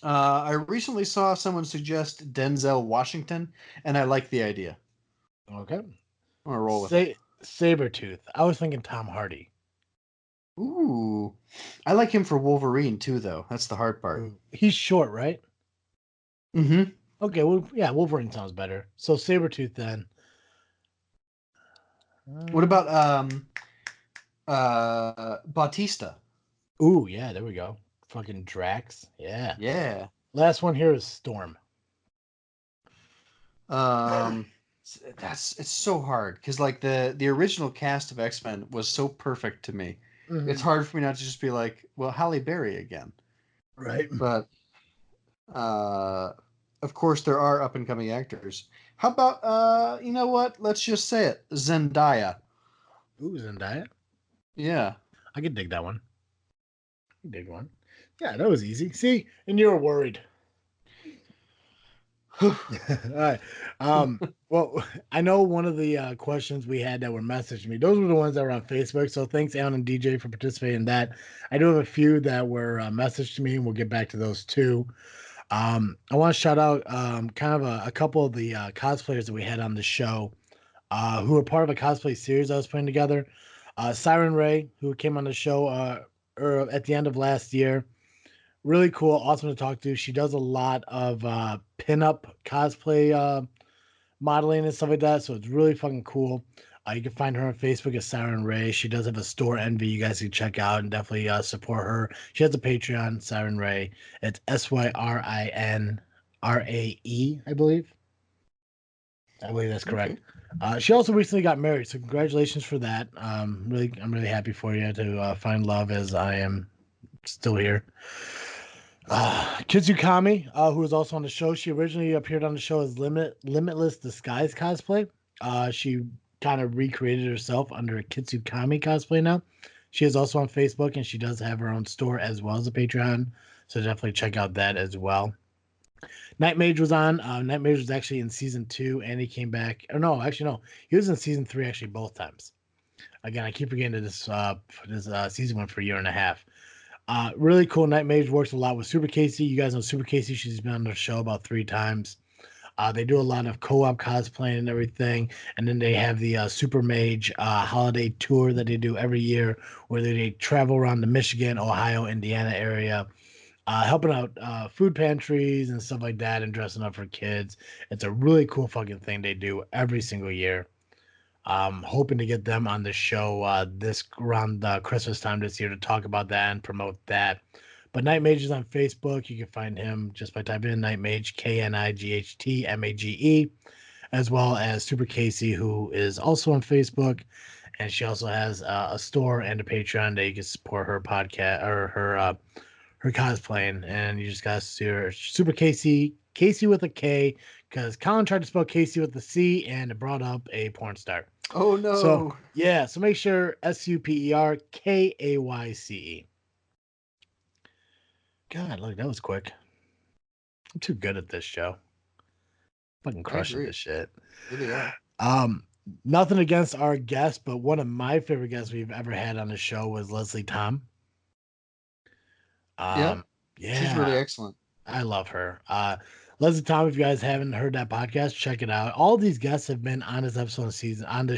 Speaker 3: I recently saw someone suggest Denzel Washington, and I like the idea.
Speaker 2: Okay.
Speaker 3: I'm gonna roll with it.
Speaker 2: Sabretooth. I was thinking Tom Hardy.
Speaker 3: Ooh, I like him for Wolverine too, though. That's the hard part.
Speaker 2: Ooh. He's short, right?
Speaker 3: Mm-hmm.
Speaker 2: Okay, well, yeah, Wolverine sounds better. So Sabretooth then.
Speaker 3: What about Bautista?
Speaker 2: Ooh, yeah, there we go. Fucking Drax. Yeah.
Speaker 3: Yeah.
Speaker 2: Last one here is Storm.
Speaker 3: It's so hard because like the original cast of X-Men was so perfect to me. It's
Speaker 2: Mhm.
Speaker 3: hard for me not to just be like, well, Halle Berry again.
Speaker 2: Right.
Speaker 3: But of course there are up and coming actors. How about you know what? Let's just say it, Zendaya.
Speaker 2: Ooh, Zendaya.
Speaker 3: Yeah.
Speaker 2: I could dig that one. Dig one. Yeah, that was easy. See, and you were worried. All right. Well, I know one of the questions we had that were messaged me. Those were the ones that were on Facebook. So thanks, Alan and DJ, for participating in that. I do have a few that were messaged to me, and we'll get back to those too. I want to shout out kind of a couple of the cosplayers that we had on the show who were part of a cosplay series I was putting together. Siren Ray, who came on the show at the end of last year. Really cool, awesome to talk to. She does a lot of pinup cosplay modeling and stuff like that. So it's really fucking cool. You can find her on Facebook as Siren Ray. She does have a store envy you guys can check out and definitely support her. She has a Patreon, Siren Ray. It's SYRINRAE, I believe. I believe that's correct. She also recently got married, so congratulations for that. I'm really happy for you to find love as I am still here. Kizukami, who was also on the show, she originally appeared on the show as Limitless Disguise cosplay. She kind of recreated herself under a Kitsukami cosplay now. She is also on Facebook, and she does have her own store as well as a Patreon. So definitely check out that as well. Night Mage was on. Night Mage was actually in season 2, and he came back. Or no, actually no, he was in season 3 actually both times. Again, I keep forgetting that this season went for a year and a half. Really cool. Night Mage works a lot with Super Casey. You guys know Super Casey. She's been on the show about 3 times. They do a lot of co-op cosplaying and everything, and then they have the Super Mage holiday tour that they do every year, where they travel around the Michigan, Ohio, Indiana area, helping out food pantries and stuff like that, and dressing up for kids. It's a really cool fucking thing they do every single year. Hoping to get them on the show this around Christmas time this year to talk about that and promote that. But Night Mage is on Facebook. You can find him just by typing in Night Mage, KNIGHTMAGE, as well as Super Casey, who is also on Facebook. And she also has a store and a Patreon that you can support her podcast or her cosplaying. And you just got to see her. Super Casey, Casey with a K, because Colin tried to spell Casey with a C and it brought up a porn star.
Speaker 3: Oh no.
Speaker 2: So yeah, so make sure SUPERKAYCE. God, look, that was quick. I'm too good at this show. Fucking crushing this shit.
Speaker 3: Really are.
Speaker 2: Nothing against our guest, but one of my favorite guests we've ever had on the show was Leslie Tom.
Speaker 3: Yeah. She's really excellent.
Speaker 2: I love her. Leslie Tom, if you guys haven't heard that podcast, check it out. All these guests have been on this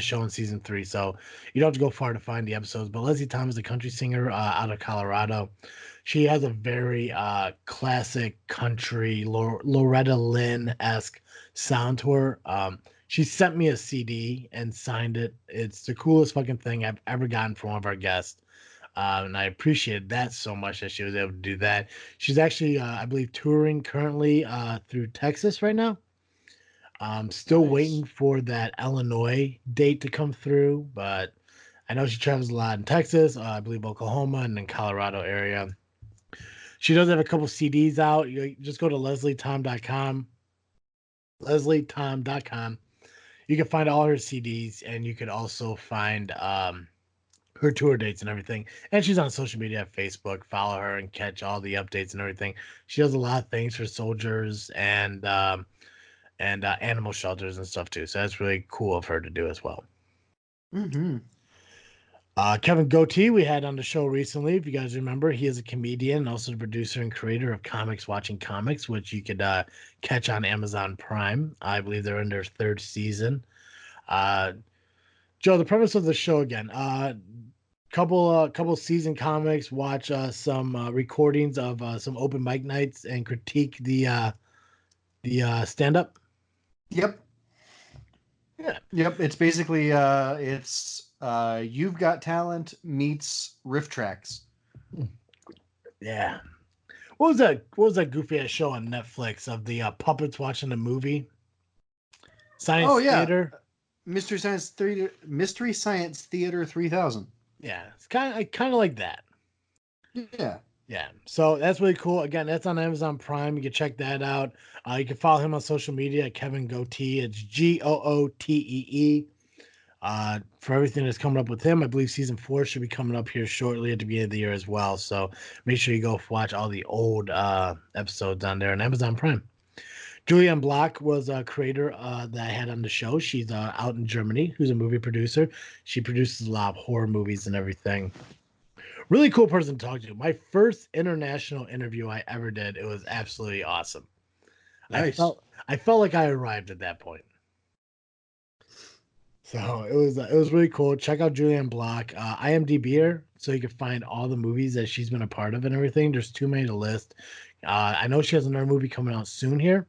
Speaker 2: show in season 3, so you don't have to go far to find the episodes. But Leslie Tom is a country singer out of Colorado. She has a very classic country Loretta Lynn-esque sound to her. She sent me a CD and signed it. It's the coolest fucking thing I've ever gotten from one of our guests. And I appreciate that so much that she was able to do that. She's actually, I believe, touring currently through Texas right now. Still waiting for that Illinois date to come through, but I know she travels a lot in Texas, I believe Oklahoma, and then Colorado area. She does have a couple CDs out. You just go to leslietom.com. leslietom.com. You can find all her CDs, and you can also find her tour dates and everything. And she's on social media, Facebook. Follow her and catch all the updates and everything. She does a lot of things for soldiers and animal shelters and stuff too. So that's really cool of her to do as well.
Speaker 3: Mm-hmm.
Speaker 2: Kevin Goatee, we had on the show recently. If you guys remember, he is a comedian and also the producer and creator of Comics Watching Comics, which you could catch on Amazon Prime. I believe they're in their 3rd season. Joe, the premise of the show again. Couple season comics. Watch some recordings of some open mic nights and critique the stand up.
Speaker 3: Yep.
Speaker 2: Yeah.
Speaker 3: Yep. It's basically You've Got Talent meets Riff Tracks.
Speaker 2: Yeah. What was that goofy ass show on Netflix of the puppets watching the movie? Science Theater.
Speaker 3: Mystery Science Theater 3000.
Speaker 2: Yeah, it's kind of like that.
Speaker 3: Yeah.
Speaker 2: Yeah. So that's really cool. Again, that's on Amazon Prime. You can check that out. You can follow him on social media at Kevin Goatee. It's Gootee. For everything that's coming up with him, I believe season 4 should be coming up here shortly at the beginning of the year as well. So make sure you go watch all the old episodes on there on Amazon Prime. Julianne Block was a creator that I had on the show. She's out in Germany, who's a movie producer. She produces a lot of horror movies and everything. Really cool person to talk to. My first international interview I ever did. It was absolutely awesome.
Speaker 3: Nice.
Speaker 2: I felt like I arrived at that point. So it was really cool. Check out Julianne Block. IMDb her so you can find all the movies that she's been a part of and everything. There's too many to list. I know she has another movie coming out soon here.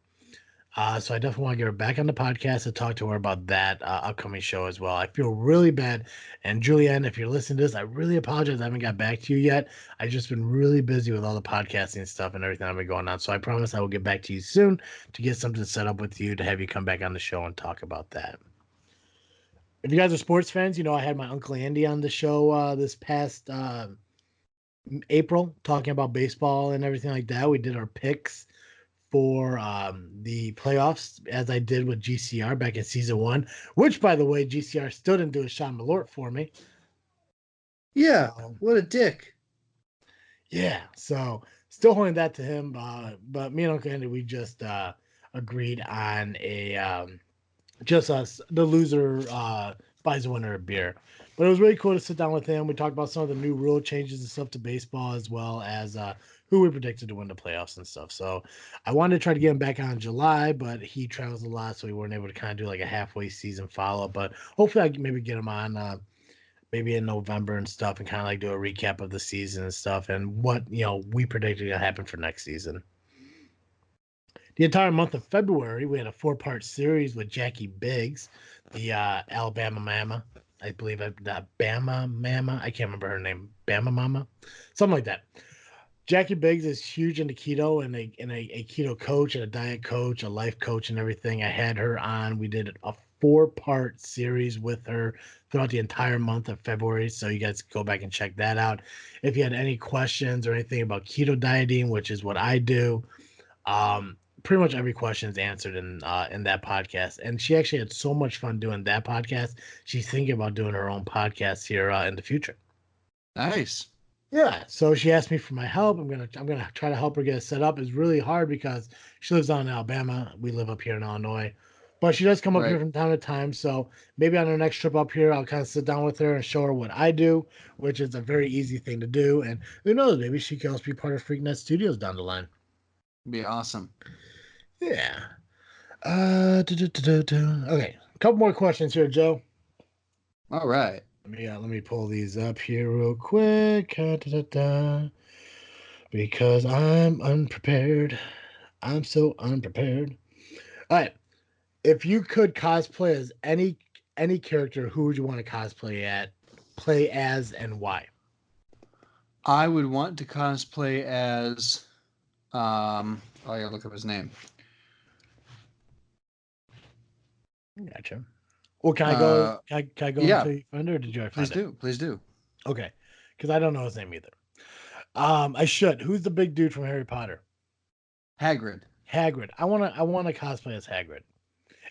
Speaker 2: So I definitely want to get her back on the podcast to talk to her about that upcoming show as well. I feel really bad. And Julianne, if you're listening to this, I really apologize. I haven't got back to you yet. I've just been really busy with all the podcasting stuff and everything I've been going on. So I promise I will get back to you soon to get something set up with you to have you come back on the show and talk about that. If you guys are sports fans, I had my Uncle Andy on the show this past April talking about baseball and everything like that. We did our picks for the playoffs, as I did with GCR back in season 1, which, by the way, GCR still didn't do a Sean Malort for me.
Speaker 3: Yeah,
Speaker 2: So,
Speaker 3: what a dick.
Speaker 2: yeah, so still holding that to him. But me and Uncle Andy, we just agreed on just us, the loser buys the winner a beer. But it was really cool to sit down with him. We talked about some of the new rule changes and stuff to baseball, as well as who we predicted to win the playoffs and stuff. So I wanted to try to get him back on in July, but he travels a lot, so we weren't able to kind of do like a halfway season follow up. But hopefully I can maybe get him on maybe in November and stuff, and kind of like do a recap of the season and stuff, and what we predicted to happen for next season. The entire month of February, we had a 4-part series with Jackie Biggs, the Alabama Mama. I believe the Bama Mama. I can't remember her name. Bama Mama, something like that. Jackie Biggs is huge into keto and a keto coach and a diet coach, a life coach, and everything. I had her on. We did a 4-part series with her throughout the entire month of February. So you guys go back and check that out. If you had any questions or anything about keto dieting, which is what I do, pretty much every question is answered in that podcast. And she actually had so much fun doing that podcast. She's thinking about doing her own podcast here in the future.
Speaker 3: Nice.
Speaker 2: Yeah. So she asked me for my help. I'm gonna try to help her get it set up. It's really hard because she lives down in Alabama. We live up here in Illinois. But she does come up here
Speaker 3: Right.
Speaker 2: from time to time. So maybe on her next trip up here, I'll kind of sit down with her and show her what I do, which is a very easy thing to do. And who knows, maybe she can also be part of Freaknet Studios down the line.
Speaker 3: Be awesome.
Speaker 2: Yeah. Okay, a couple more questions here, Joe.
Speaker 3: All right.
Speaker 2: Let me pull these up here real quick. Because I'm unprepared. I'm so unprepared. All right. If you could cosplay as any character, who would you want to play as, and why?
Speaker 3: I would want to cosplay as I gotta look up his name.
Speaker 2: Gotcha. Well, can I go? Can I go
Speaker 3: yeah.
Speaker 2: until you find it, or did you already
Speaker 3: Please
Speaker 2: find it?
Speaker 3: do. Please do.
Speaker 2: Okay, because I don't know his name either. I should. Who's the big dude from Harry Potter?
Speaker 3: Hagrid.
Speaker 2: Hagrid. I wanna cosplay as Hagrid.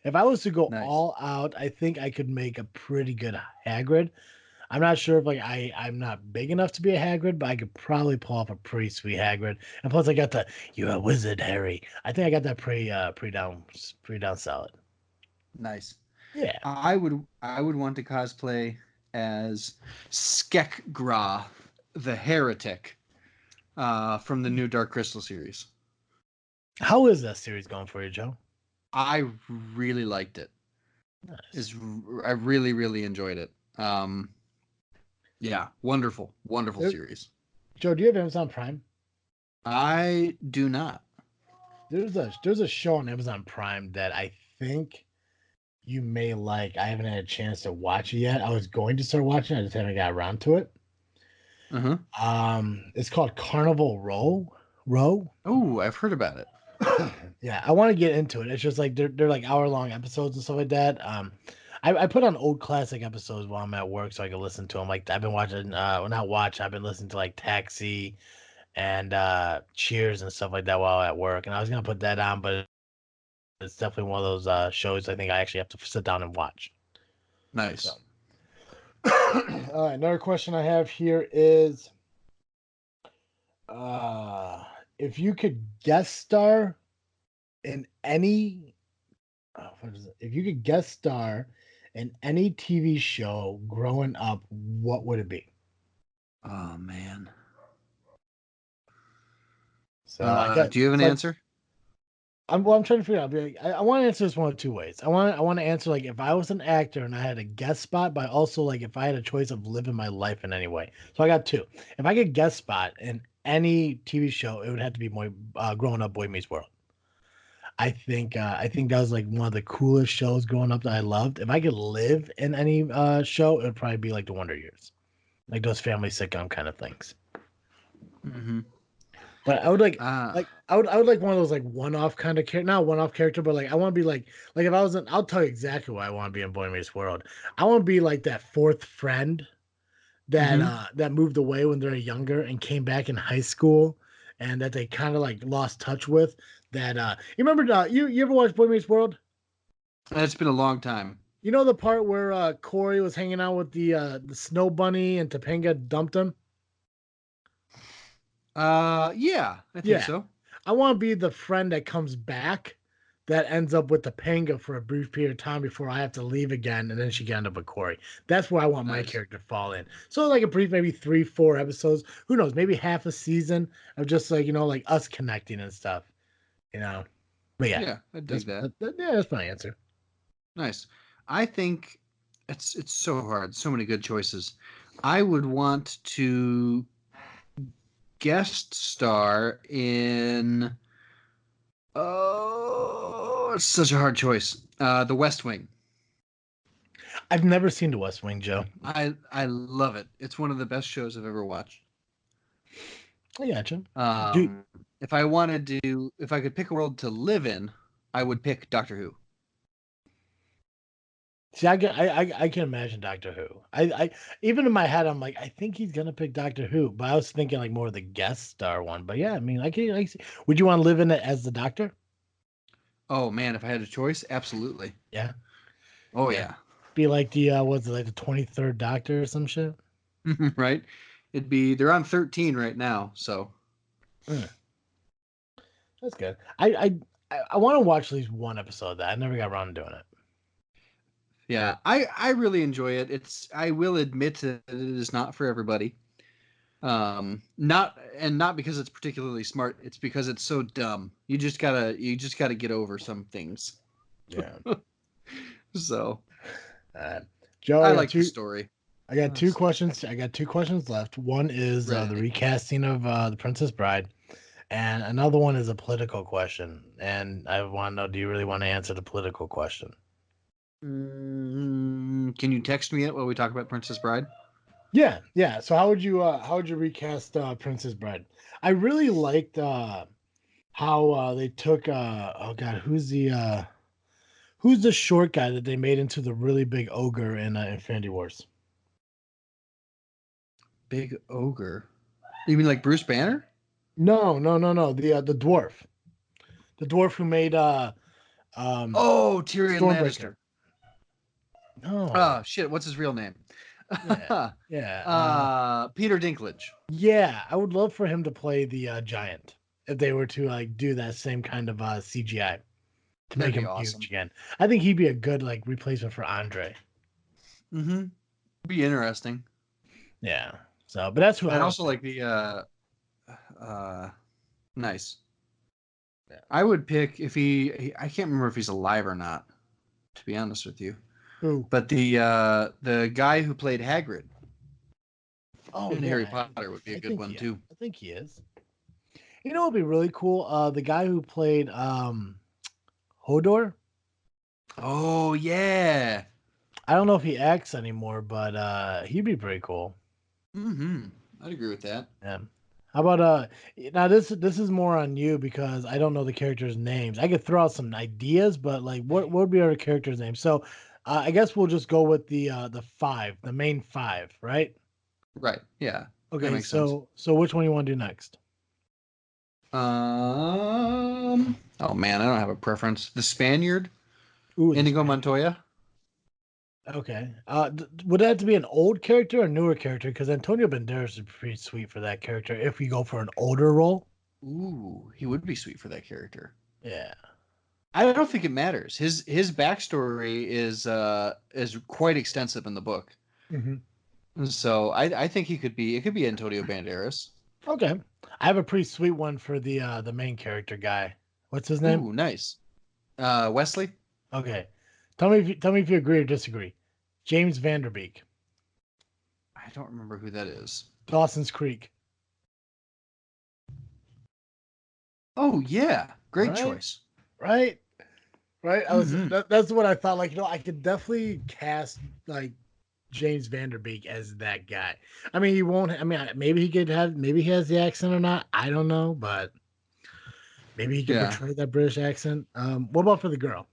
Speaker 2: If I was to go
Speaker 3: Nice.
Speaker 2: all out, I think I could make a pretty good Hagrid. I'm not sure if I'm not big enough to be a Hagrid, but I could probably pull off a pretty sweet Hagrid. And plus, I got the "You're a wizard, Harry." I think I got that pretty down solid.
Speaker 3: Nice.
Speaker 2: Yeah.
Speaker 3: I would want to cosplay as Skekgra, the heretic, from the new Dark Crystal series.
Speaker 2: How is that series going for you, Joe?
Speaker 3: I really liked it.
Speaker 2: Nice.
Speaker 3: I really, really enjoyed it. Yeah, wonderful series.
Speaker 2: Joe, do you have Amazon Prime?
Speaker 3: I do not.
Speaker 2: There's a show on Amazon Prime that I think you may like. I haven't had a chance to watch it yet. I was going to start watching it, I just haven't got around to it. It's called Carnival Row.
Speaker 3: Oh, I've heard about it.
Speaker 2: Yeah, I want to get into it. It's just like they're like hour-long episodes and stuff like that. I put on old classic episodes while I'm at work so I can listen to them. Like I've been watching I've been listening to like Taxi and Cheers and stuff like that while at work. And I was gonna put that on, but it's definitely one of those shows I think I actually have to sit down and watch.
Speaker 3: Nice.
Speaker 2: So. All right, another question I have here is if you could guest star in any if you could guest star in any TV show growing up, what would it be?
Speaker 3: Oh man.
Speaker 2: So
Speaker 3: do you have an answer?
Speaker 2: I'm trying to figure out. I want to answer this one of two ways. I want to answer like if I was an actor and I had a guest spot, but also like if I had a choice of living my life in any way. So I got two. If I could guest spot in any TV show, it would have to be my Growing Up Boy Meets World. I think that was like one of the coolest shows growing up that I loved. If I could live in any show, it would probably be like the Wonder Years, like those family sitcom kind of things.
Speaker 3: Mm-hmm.
Speaker 2: But I would
Speaker 3: Uh,
Speaker 2: I would like one of those like one-off kind of character, not one-off character, but like I want to be like if I was in, I'll tell you exactly what I want to be in Boy Meets World. I want to be like that fourth friend that
Speaker 3: mm-hmm.
Speaker 2: that moved away when they're younger and came back in high school, and that they kind of like lost touch with. That you remember you ever watch Boy Meets World?
Speaker 3: It's been a long time.
Speaker 2: You know the part where Corey was hanging out with the snow bunny and Topanga dumped him?
Speaker 3: Yeah, I think
Speaker 2: Yeah.
Speaker 3: so.
Speaker 2: I want to be the friend that comes back that ends up with Topanga for a brief period of time before I have to leave again, and then she can end up with Corey. That's where I want my
Speaker 3: Nice.
Speaker 2: character to fall in. So like a brief, maybe 3, 4 episodes. Who knows? Maybe half a season of just like like us connecting and stuff. You know. But yeah,
Speaker 3: Yeah, I dig that.
Speaker 2: yeah, that's my answer.
Speaker 3: Nice. I think it's so hard. So many good choices. I would want to guest star in. Oh, it's such a hard choice. The West Wing.
Speaker 2: I've never seen The West Wing, Joe.
Speaker 3: I love it. It's one of the best shows I've ever watched.
Speaker 2: I gotcha. Do
Speaker 3: Um, if I could pick a world to live in, I would pick Doctor Who.
Speaker 2: See, I can imagine Doctor Who. I even in my head, I'm like, I think he's gonna pick Doctor Who, but I was thinking like more of the guest star one. But yeah, I mean, I see. Would you want to live in it as the Doctor?
Speaker 3: Oh man, if I had a choice, absolutely.
Speaker 2: Yeah,
Speaker 3: Oh
Speaker 2: yeah.
Speaker 3: yeah.
Speaker 2: Be like the was it like the 23rd Doctor or some shit?
Speaker 3: Right? They're on 13 right now, so
Speaker 2: Mm, that's good. I want to watch at least one episode of that. I never got around to doing it.
Speaker 3: yeah, I really enjoy it. I will admit that it is not for everybody. Not because it's particularly smart, it's because it's so dumb. You just gotta get over some things.
Speaker 2: Yeah.
Speaker 3: So
Speaker 2: Uh, Joe,
Speaker 3: I like the story.
Speaker 2: I got two
Speaker 3: So,
Speaker 2: questions. I got two questions left. One is the
Speaker 3: ready.
Speaker 2: recasting of the Princess Bride. And another one is a political question. And I want to know, do you really want to answer the political question?
Speaker 3: Can you text me it while we talk about Princess Bride?
Speaker 2: Yeah, yeah. So how would you recast Princess Bride? I really liked how they took oh god, who's the short guy that they made into the really big ogre in Infinity Wars?
Speaker 3: Big ogre. You mean like Bruce Banner?
Speaker 2: No, no, no, no. The dwarf. The dwarf who made um
Speaker 3: Oh, Tyrion
Speaker 2: Stormbreaker.
Speaker 3: Lannister.
Speaker 2: No.
Speaker 3: Oh shit, what's his real name?
Speaker 2: Yeah. Yeah.
Speaker 3: Peter Dinklage.
Speaker 2: Yeah, I would love for him to play the giant if they were to like do that same kind of CGI to
Speaker 3: That'd
Speaker 2: make
Speaker 3: be
Speaker 2: him
Speaker 3: awesome.
Speaker 2: huge again. I think he'd be a good like replacement for Andre.
Speaker 3: Mm-hmm. Be interesting.
Speaker 2: Yeah. So, but that's who I
Speaker 3: And
Speaker 2: would
Speaker 3: also
Speaker 2: pick.
Speaker 3: like the uh nice.
Speaker 2: Yeah.
Speaker 3: I would pick if I can't remember if he's alive or not, to be honest with you.
Speaker 2: Who?
Speaker 3: But the guy who played Hagrid
Speaker 2: Oh
Speaker 3: in
Speaker 2: yeah,
Speaker 3: Harry Potter would be a good one too.
Speaker 2: I think he is. You know, it'd be really cool. The guy who played Hodor.
Speaker 3: Oh yeah.
Speaker 2: I don't know if he acts anymore, but he'd be pretty cool.
Speaker 3: Mm-hmm. I'd agree with that.
Speaker 2: Yeah. How about now this is more on you because I don't know the characters' names. I could throw out some ideas, but like what would be our characters' names? So I guess we'll just go with the five, the main five, right?
Speaker 3: Right. Yeah. That
Speaker 2: Okay,
Speaker 3: makes sense.
Speaker 2: so which one you want to do next?
Speaker 3: Oh man, I don't have a preference. The Spaniard,
Speaker 2: Ooh,
Speaker 3: Inigo Montoya.
Speaker 2: okay. Would that have to be an old character or a newer character? Because Antonio Banderas is pretty sweet for that character. If we go for an older role,
Speaker 3: Ooh, he would be sweet for that character.
Speaker 2: yeah.
Speaker 3: I don't think it matters. His backstory is quite extensive in the book.
Speaker 2: Hmm.
Speaker 3: So I think it could be Antonio Banderas.
Speaker 2: Okay, I have a pretty sweet one for the main character guy. What's his name?
Speaker 3: Ooh, nice. Wesley?
Speaker 2: Okay, tell me if you agree or disagree. James Vanderbeek,
Speaker 3: I don't remember who that is.
Speaker 2: Dawson's Creek.
Speaker 3: Oh yeah, great
Speaker 2: Right?
Speaker 3: choice.
Speaker 2: right? Right?
Speaker 3: Mhm.
Speaker 2: That's what I thought. Like, I could definitely cast like James Vanderbeek as that guy. I mean, he won't. I mean, maybe he could have. Maybe he has the accent or not. I don't know, but maybe he could
Speaker 3: Yeah.
Speaker 2: portray that British accent. What about for the girl?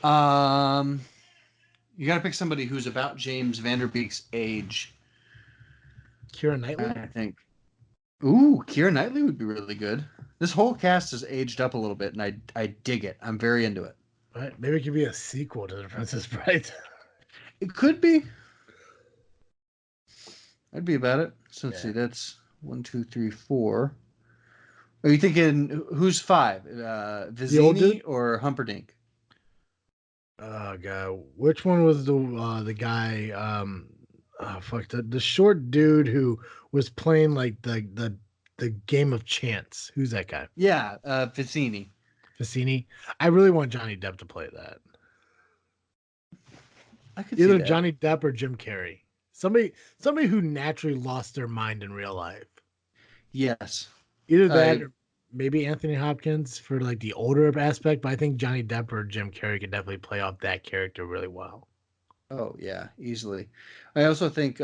Speaker 3: Um, you got to pick somebody who's about James Vanderbeek's age.
Speaker 2: Keira Knightley,
Speaker 3: I think. Ooh, Keira Knightley would be really good. This whole cast has aged up a little bit, and I dig it. I'm very into it.
Speaker 2: right? Maybe it could be a sequel to The Princess Bride.
Speaker 3: It could be. I'd be about it. So let's see.
Speaker 2: Yeah.
Speaker 3: That's 1, 2, 3, 4. Are you thinking who's 5?
Speaker 2: The old dude.
Speaker 3: Vizzini or Humperdinck?
Speaker 2: Oh god, which one was the guy? Oh, fuck the short dude who was playing like the game of chance. Who's that guy?
Speaker 3: Yeah, Vizzini.
Speaker 2: Vicini. I really want Johnny Depp to play that.
Speaker 3: I could see
Speaker 2: Either
Speaker 3: that.
Speaker 2: Johnny Depp or Jim Carrey. Somebody who naturally lost their mind in real life.
Speaker 3: Yes.
Speaker 2: Either that
Speaker 3: I
Speaker 2: or maybe Anthony Hopkins for like the older aspect, but I think Johnny Depp or Jim Carrey could definitely play off that character really well.
Speaker 3: Oh yeah, easily. I also think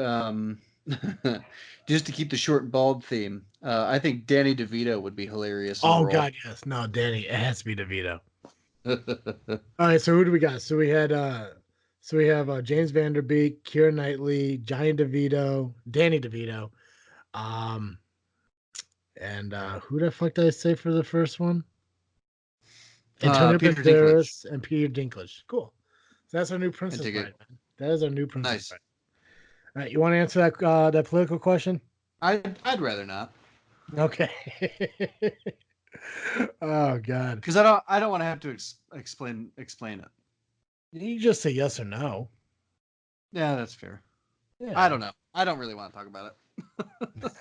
Speaker 3: just to keep the short bald theme, I think Danny DeVito would be hilarious in the
Speaker 2: Oh
Speaker 3: role.
Speaker 2: god, yes. No, Danny, it has to be DeVito. All right, so who do we got? So we have James Vanderbeek, Keira Knightley, Johnny DeVito, Danny DeVito, um, and who the fuck did I say for the first one? Antonio
Speaker 3: Peter Dinklage.
Speaker 2: Banderas and Peter Dinklage. Cool. So that's our new
Speaker 3: I
Speaker 2: Princess
Speaker 3: dig it.
Speaker 2: Bride, man. That is our new Princess
Speaker 3: Nice.
Speaker 2: Bride. All right, you want to answer that political question?
Speaker 3: I'd rather not
Speaker 2: Okay. Oh God.
Speaker 3: because I don't want to have to explain it.
Speaker 2: You just say yes or no.
Speaker 3: Yeah, that's fair. I
Speaker 2: Yeah.
Speaker 3: don't know. I don't really want to talk about it.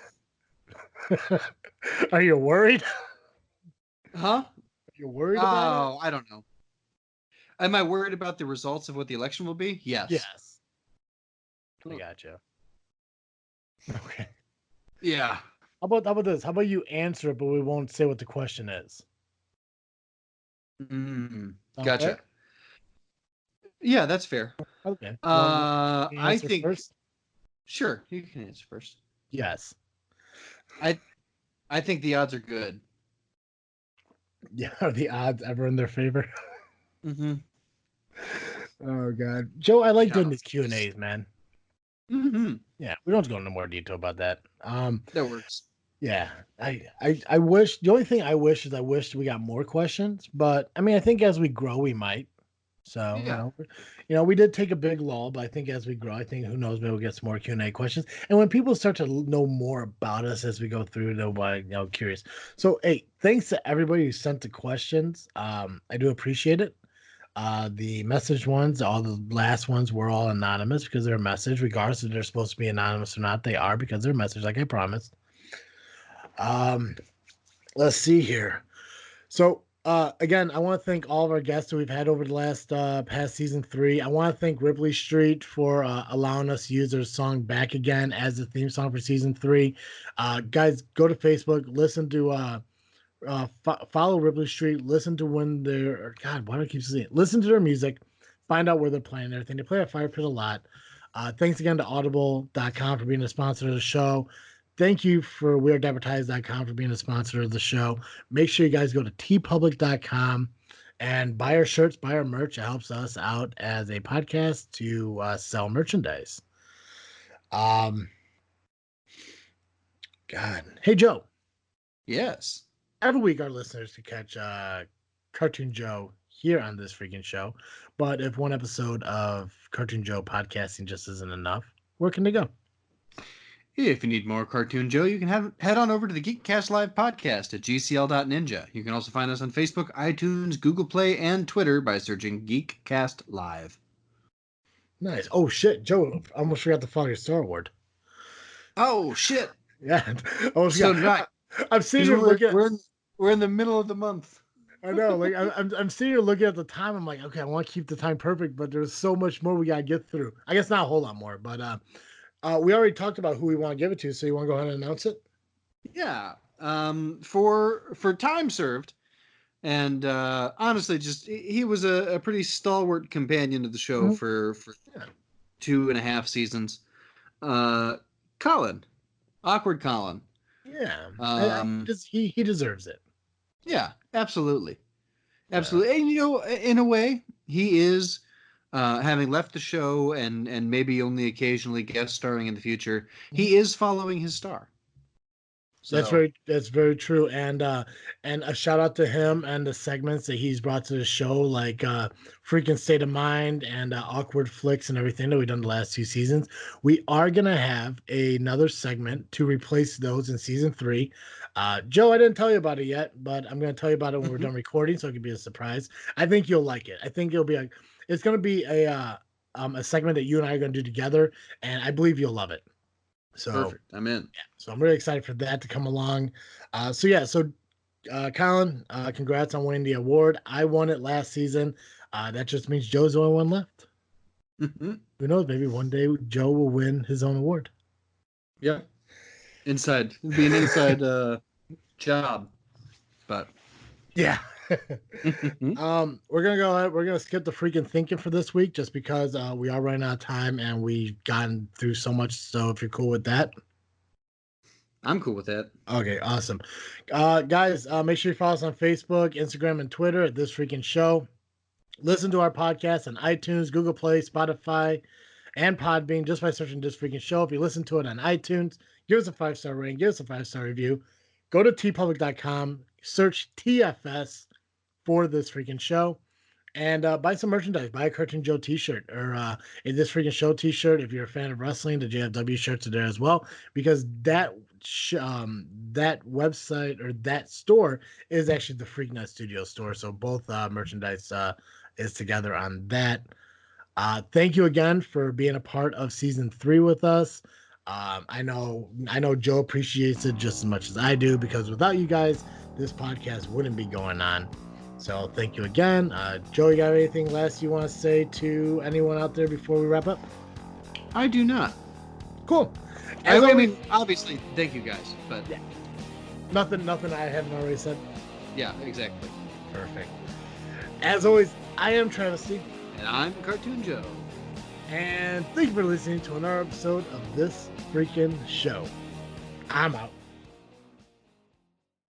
Speaker 2: Are you worried?
Speaker 3: Huh?
Speaker 2: You're worried about it?
Speaker 3: Oh, I don't know. Am I worried about the results of what the election will be? Yes.
Speaker 2: Yes. I got you. Okay.
Speaker 3: Yeah.
Speaker 2: How about this? How about you answer it, but we won't say what the question is?
Speaker 3: Mm,
Speaker 2: Sound
Speaker 3: gotcha.
Speaker 2: fair?
Speaker 3: Yeah, that's fair.
Speaker 2: Okay. You want to
Speaker 3: I
Speaker 2: answer
Speaker 3: think
Speaker 2: first?
Speaker 3: sure you can answer first.
Speaker 2: Yes.
Speaker 3: I I think the odds are good.
Speaker 2: Yeah. Are the odds ever in their favor?
Speaker 3: Mm-hmm.
Speaker 2: Oh God, Joe, I like doing
Speaker 3: Yeah.
Speaker 2: these Q&As, man.
Speaker 3: Mm-hmm.
Speaker 2: Yeah, we don't have to go into more detail about that.
Speaker 3: That works.
Speaker 2: Yeah, I wish the only thing I wish is I wish we got more questions, but I mean I think as we grow we might. So
Speaker 3: Yeah.
Speaker 2: we did take a big lull, but I think as we grow, I think who knows maybe we'll get some more Q&A questions. And when people start to know more about us as we go through, they'll be curious. So hey, thanks to everybody who sent the questions. I do appreciate it. The message ones, all the last ones were all anonymous because they're a message, regardless if they're supposed to be anonymous or not. They are because they're a message, like I promised. Um, let's see here. So again, I want to thank all of our guests that we've had over the last past season 3. I want to thank Ripley Street for allowing us to use their song "Back Again" as the theme song for season 3. Guys, go to Facebook, listen to follow Ripley Street, listen to when they're God, why do I keep saying it? Listen to their music, find out where they're playing and everything. They play at Fire Pit a lot. Thanks again to audible.com for being a sponsor of the show. Thank you for weirdadvertise.com for being a sponsor of the show. Make sure you guys go to tpublic.com and buy our shirts, buy our merch. It helps us out as a podcast to sell merchandise. God. Hey, Joe.
Speaker 3: Yes.
Speaker 2: Every week our listeners can catch Cartoon Joe here on this freaking show. But if one episode of Cartoon Joe podcasting just isn't enough, where can they go?
Speaker 3: If you need more Cartoon Joe, you can head on over to the Geekcast Live podcast at gcl.ninja. You can also find us on Facebook, iTunes, Google Play, and Twitter by searching Geekcast Live.
Speaker 2: Nice. Oh shit, Joe, I almost forgot the follow your Star Award.
Speaker 3: Oh shit!
Speaker 2: Yeah, I almost
Speaker 3: So
Speaker 2: forgot.
Speaker 3: did I.
Speaker 2: I'm sitting
Speaker 3: Because
Speaker 2: here looking at.
Speaker 3: we're in the middle of the month.
Speaker 2: I know, like I'm sitting here looking at the time. I'm like, okay, I want to keep the time perfect, but there's so much more we gotta get through. I guess not a whole lot more, but we already talked about who we want to give it to. So you want to go ahead and announce it?
Speaker 3: Yeah. For time served, And honestly, just he was a pretty stalwart companion of the show for
Speaker 2: Yeah.
Speaker 3: 2.5 seasons. Colin, Awkward Colin.
Speaker 2: Yeah.
Speaker 3: Um,
Speaker 2: He deserves it.
Speaker 3: yeah, absolutely.
Speaker 2: Yeah.
Speaker 3: Absolutely. And, in a way, he is, having left the show and maybe only occasionally guest starring in the future, he is following his star. So,
Speaker 2: That's very true. And a shout out to him and the segments that he's brought to the show, like Freakin' State of Mind and Awkward Flicks and everything that we've done the last 2 seasons. We are gonna have another segment to replace those in season 3. Joe, I didn't tell you about it yet, but I'm gonna tell you about it when we're done recording, so it can be a surprise. I think you'll like it. I think it's gonna be a segment that you and I are gonna do together, and I believe you'll love it. So
Speaker 3: perfect. I'm in.
Speaker 2: yeah, so I'm really excited for that to come along. So Colin, congrats on winning the award. I won it last season. That just means Joe's the only one left. Who knows? Maybe one day Joe will win his own award.
Speaker 3: Yeah. It'd be an inside job. But
Speaker 2: yeah. We're gonna go ahead. We're gonna skip the freaking thinking for this week just because we are running out of time and we've gotten through so much. So if you're cool with that.
Speaker 3: I'm cool with that.
Speaker 2: Okay, awesome. Guys, make sure you follow us on Facebook, Instagram, and Twitter at This Freaking Show. Listen to our podcast on iTunes, Google Play, Spotify, and Podbean just by searching This Freaking Show. If you listen to it on iTunes, give us a 5-star rating, give us a 5-star review. Go to tpublic.com, search TFS for This Freaking Show, and buy some merchandise. Buy a Cartoon Joe t-shirt or a This Freaking Show t-shirt. If you're a fan of wrestling, the JFW shirts are there as well, because that website or that store is actually the Freaknet Studio store. So both merchandise is together on that. Thank you again for being a part of season 3 with us. I know Joe appreciates it just as much as I do, because without you guys, this podcast wouldn't be going on. So thank you again. Joe, you got anything last you want to say to anyone out there before we wrap up?
Speaker 3: I do not.
Speaker 2: Cool.
Speaker 3: I mean, obviously, thank you guys, but
Speaker 2: yeah. Nothing I haven't already said.
Speaker 3: Yeah, exactly.
Speaker 2: Perfect. As always, I am Travesty.
Speaker 3: And I'm Cartoon Joe.
Speaker 2: And thank you for listening to another episode of This Freaking Show. I'm out.